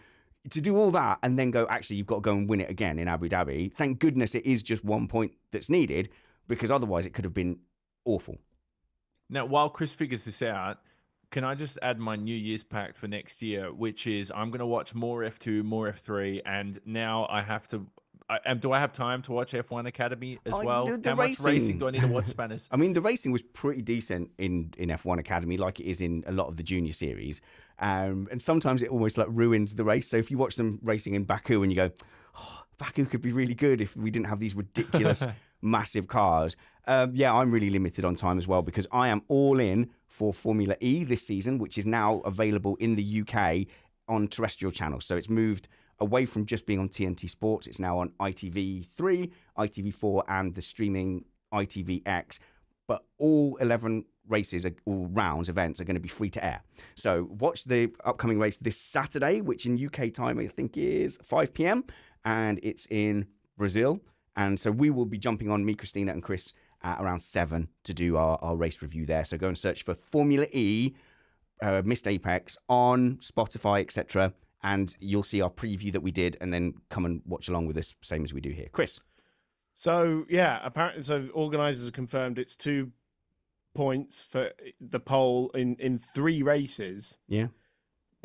To do all that and then go, actually, you've got to go and win it again in Abu Dhabi. Thank goodness it is just 1 point that's needed, because otherwise it could have been awful. Now, while Chris figures this out, can I just add my New Year's pact for next year, which is I'm going to watch more F2, more F3, and now I have to. Do I have time to watch F1 Academy as well? The How much racing do I need to watch, Spanish? I mean, the racing was pretty decent in F1 Academy, like it is in a lot of the junior series. And sometimes it almost like ruins the race. So if you watch them racing in Baku and you go, oh, Baku could be really good if we didn't have these ridiculous, massive cars. I'm really limited on time as well, because I am all in for Formula E this season, which is now available in the UK on terrestrial channels. So it's moved away from just being on TNT Sports. It's now on ITV3, ITV4, and the streaming ITVX. But all 11 races, all rounds, events are going to be free to air. So watch the upcoming race this Saturday, which in UK time I think is 5 p.m. and it's in Brazil. And so we will be jumping on, me, Christina, and Chris at around 7 to do our race review there. So go and search for Formula E, Missed Apex on Spotify, etc. And you'll see our preview that we did, and then come and watch along with us, same as we do here. Chris. So, apparently, organisers have confirmed it's 2 points for the pole in 3 races. Yeah.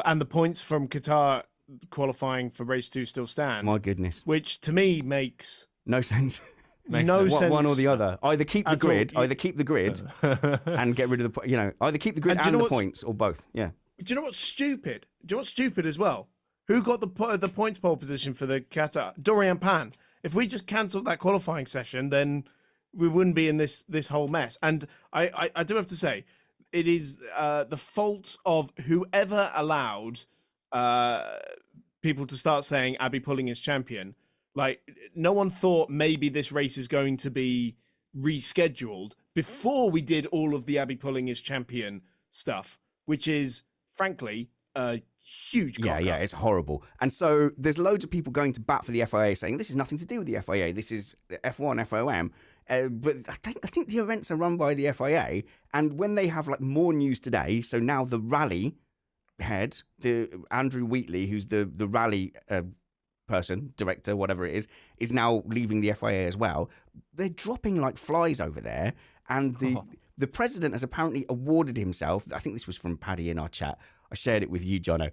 And the points from Qatar qualifying for race 2 still stand. My goodness. Which, to me, makes no sense. No sense. One or the other. Either keep the grid, and get rid of either keep the grid and the points, or both. Yeah. Do you know what's stupid? Do you know what's stupid as well? Who got the points pole position for the Qatar? Dorian Pan. If we just cancelled that qualifying session, then we wouldn't be in this whole mess. And I do have to say, it is the fault of whoever allowed people to start saying Abby Pulling is champion. Like, no one thought maybe this race is going to be rescheduled before we did all of the Abby Pulling is champion stuff, which is, frankly, a huge cock-up. Yeah, it's horrible. And so there's loads of people going to bat for the FIA saying this is nothing to do with the FIA. This is F1, FOM. But I think the events are run by the FIA. And when they have like more news today, so now the rally head, the Andrew Wheatley, who's the rally person, director, whatever it is now leaving the FIA as well. They're dropping like flies over there. And the president has apparently awarded himself, I think this was from Paddy in our chat, I shared it with you, Jonno.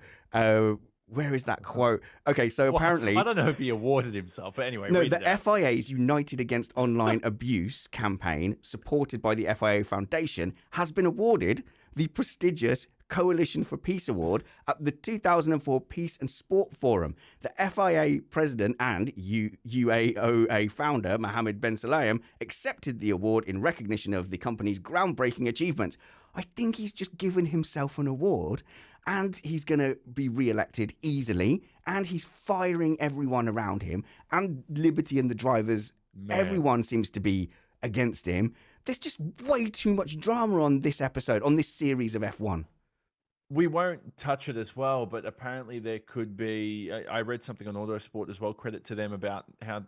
Where is that quote? Okay, so apparently... I don't know if he awarded himself, but anyway. No, the FIA's United Against Online Abuse campaign, supported by the FIA Foundation, has been awarded the prestigious Coalition for Peace Award at the 2004 Peace and Sport Forum. The FIA president and UAOA founder, Mohammed Ben Sulayem, accepted the award in recognition of the company's groundbreaking achievements. I think he's just given himself an award, and he's going to be re-elected easily, and he's firing everyone around him, and Liberty and the drivers, everyone seems to be against him. There's just way too much drama on this episode, on this series of F1. We won't touch it as well, but apparently there could be... I read something on Autosport as well, credit to them, about how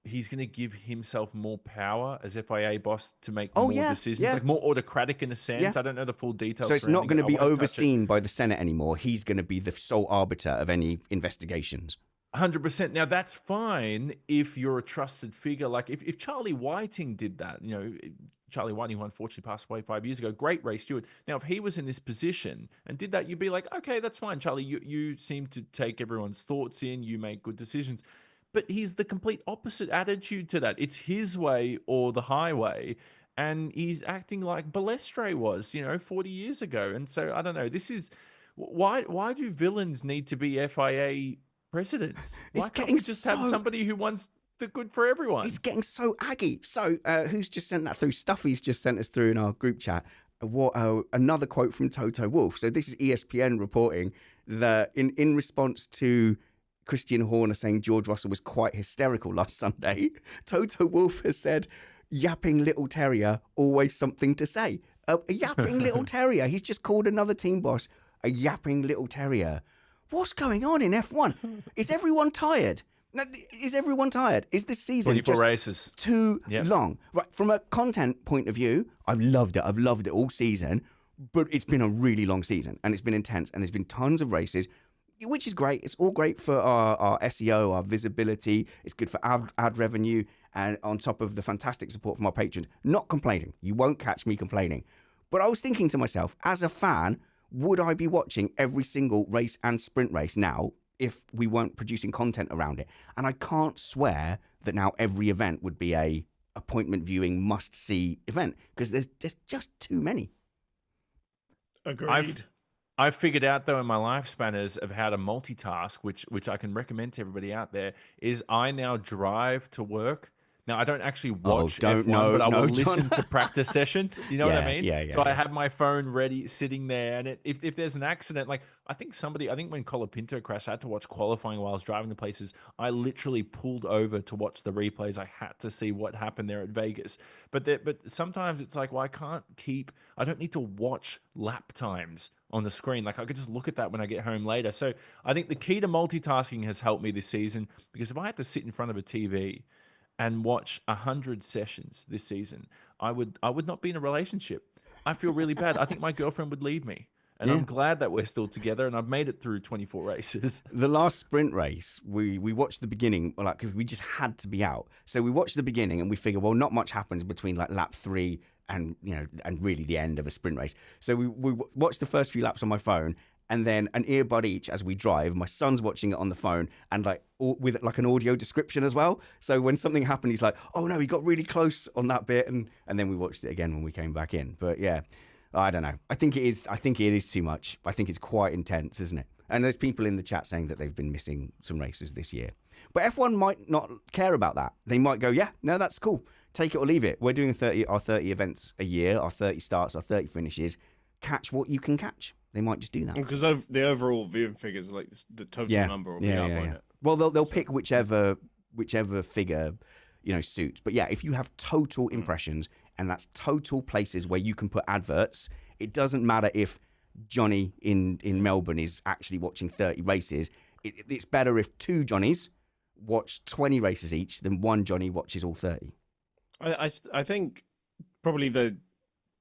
he's going to give himself more power as FIA boss to make more decisions, like more autocratic in a sense. Yeah. I don't know the full details. So it's not going to be overseen by the Senate anymore. He's going to be the sole arbiter of any investigations. 100%. Now, that's fine if you're a trusted figure. Like if Charlie Whiting did that, Charlie Whiting, who unfortunately passed away 5 years ago, great race steward. Now, if he was in this position and did that, you'd be like, okay, that's fine, Charlie. You seem to take everyone's thoughts in. You make good decisions. But he's the complete opposite attitude to that. It's his way or the highway. And he's acting like Balestre was, 40 years ago. And so, I don't know. This is... Why do villains need to be FIA presidents? Why can't we just have somebody who wants the good for everyone? It's getting so aggy. So who's just sent that through? Stuffy's just sent us through in our group chat. Another quote from Toto Wolff. So this is ESPN reporting that in response to Christian Horner saying George Russell was quite hysterical last Sunday, Toto Wolff has said, yapping little terrier, always something to say. A yapping little terrier. He's just called another team boss a yapping little terrier. What's going on in F1? Is everyone tired? Now, is everyone tired? Is this season 24 just races. too long? Right, from a content point of view, I've loved it. I've loved it all season, but it's been a really long season and it's been intense and there's been tons of races, which is great. It's all great for our SEO, our visibility. It's good for ad revenue, and on top of the fantastic support from our patrons. Not complaining. You won't catch me complaining. But I was thinking to myself, as a fan, would I be watching every single race and sprint race now if we weren't producing content around it? And I can't swear that now every event would be a appointment viewing must-see event, because there's just too many. Agreed. I've figured out, though, in my life, Spanners, of how to multitask, which I can recommend to everybody out there, is I now drive to work. Now, I don't actually watch F1, but I will listen to practice sessions. You know what I mean? Yeah. So I have my phone ready, sitting there. And if there's an accident, like I think when Colapinto crashed, I had to watch qualifying while I was driving to places. I literally pulled over to watch the replays. I had to see what happened there at Vegas. But sometimes it's like, well, I don't need to watch lap times on the screen. Like I could just look at that when I get home later. So I think the key to multitasking has helped me this season, because if I had to sit in front of a TV and watch 100 sessions this season, I would not be in a relationship. I feel really bad. I think my girlfriend would leave me. And I'm glad that we're still together and I've made it through 24 races. The last sprint race, we watched the beginning, like, because we just had to be out. So we watched the beginning and we figured, well, not much happens between like lap 3 and really the end of a sprint race. So we watched the first few laps on my phone, and then an earbud each as we drive. My son's watching it on the phone, and with like an audio description as well. So when something happened, he's like, "Oh no, he got really close on that bit," and then we watched it again when we came back in. But yeah, I don't know. I think it is too much. I think it's quite intense, isn't it? And there's people in the chat saying that they've been missing some races this year. But F1 might not care about that. They might go, yeah, no, that's cool. Take it or leave it. We're doing our 30 events a year, our 30 starts, our 30 finishes. Catch what you can catch. They might just do that. Because the overall viewing figures, like the total number will be up on it. Well, they'll pick whichever figure, suits. But yeah, if you have total impressions, and that's total places where you can put adverts, it doesn't matter if Johnny in Melbourne is actually watching 30 races. It's better if 2 Johnnies watch 20 races each than 1 Johnny watches all 30. I think probably the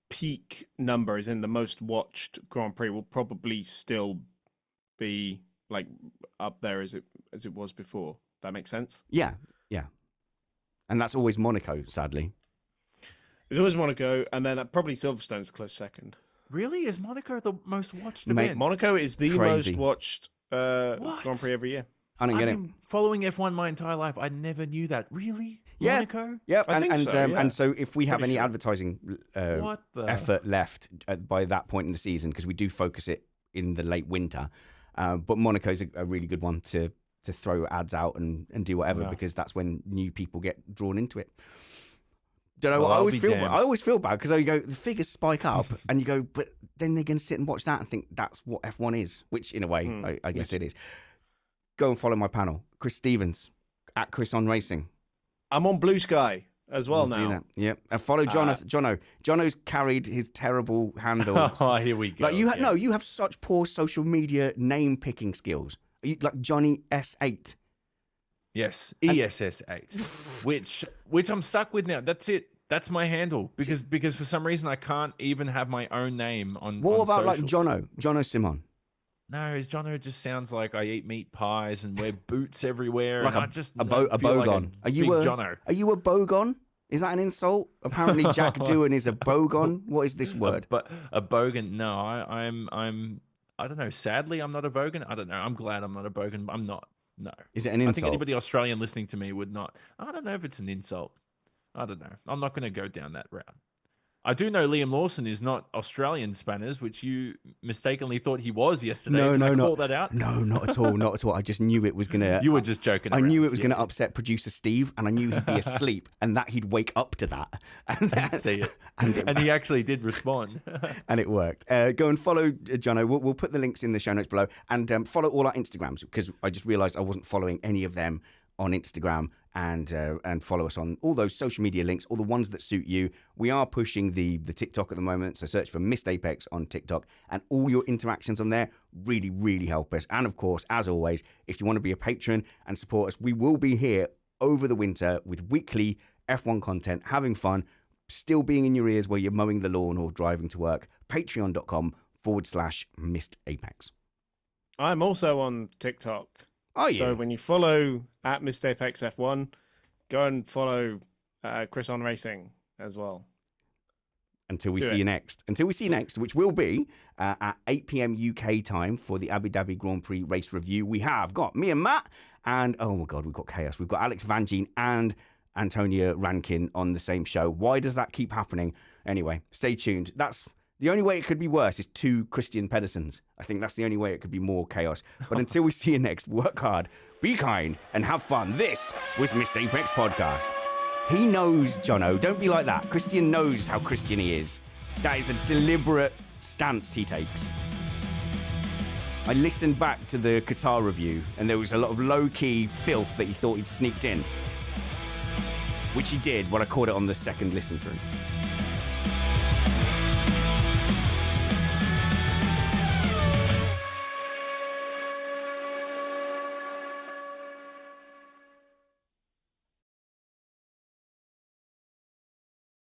peak numbers in the most watched Grand Prix will probably still be like up there as it was before. That makes sense? Yeah. And that's always Monaco, sadly. It's always Monaco, and then probably Silverstone's a close second. Really? Is Monaco the most watched event? Monaco is the Crazy. most watched Grand Prix every year. I don't get it. Following F1 my entire life, I never knew that. Really? Yeah. Monaco? Yeah, I think so, yeah. And so if we have Pretty any sure. advertising effort left by that point in the season, because we do focus it in the late winter, but Monaco's a really good one to throw ads out and do whatever, because that's when new people get drawn into it. Don't know. Well, I always feel bad because you go, the figures spike up, and you go, but then they're going to sit and watch that and think that's what F1 is, which in a way I guess it is. Go and follow my panel, Chris Stevens at Chris on Racing. I'm on Blue Sky as well now. Do that. Yeah, and follow Jonno. Jonno's carried his terrible handles. Oh, here we go. Like you have such poor social media name picking skills. Are you like Johnny S8? Yes, ESS8, which I'm stuck with now. That's it. That's my handle because for some reason I can't even have my own name on. What about socials. like Jonno Simon? No, Jonno just sounds like I eat meat pies and wear boots everywhere. Like and I just a bogon. Are you a Jonno? Are you a bogon? Is that an insult? Apparently, Jack Doohan is a bogon. What is this word? But a bogan? No, I'm. I don't know. Sadly, I'm not a bogan. I don't know. I'm glad I'm not a bogan. But I'm not. No. Is it an insult? I think anybody Australian listening to me would not. I don't know if it's an insult. I don't know. I'm not going to go down that route. I do know Liam Lawson is not Australian, Spanners, which you mistakenly thought he was yesterday. No, Did I no, call that out? No, not at all. Not at all. I just knew it was going to... You were just joking I around. knew it was going to upset producer Steve, and I knew he'd be asleep, and that he'd wake up to that. And Didn't see it. And he actually did respond. And it worked. Go and follow Jonno. We'll put the links in the show notes below. And follow all our Instagrams, because I just realised I wasn't following any of them on Instagram. and follow us on all those social media links, all the ones that suit you. We are pushing the TikTok at the moment, so search for Missed Apex on TikTok, and all your interactions on there really, really help us. And of course, as always, if you want to be a patron and support us, we will be here over the winter with weekly F1 content, having fun, still being in your ears while you're mowing the lawn or driving to work. Patreon.com/Missed Apex. I'm also on TikTok. Oh, yeah. So when you follow at Missed Apex F1, go and follow Chris on Racing as well. Until we see you next. Until we see you next, which will be at 8 p.m. UK time for the Abu Dhabi Grand Prix race review. We have got me and Matt, and oh my God, we've got chaos. We've got Alex Van Gien and Antonia Rankin on the same show. Why does that keep happening? Anyway, stay tuned. That's the only way it could be worse is 2 Christian Pedersens. I think that's the only way it could be more chaos. But until we see you next, work hard, be kind, and have fun. This was Missed Apex Podcast. He knows, Jonno. Don't be like that. Christian knows how Christian he is. That is a deliberate stance he takes. I listened back to the Qatar review, and there was a lot of low-key filth that he thought he'd sneaked in, which he did when I caught it on the second listen through.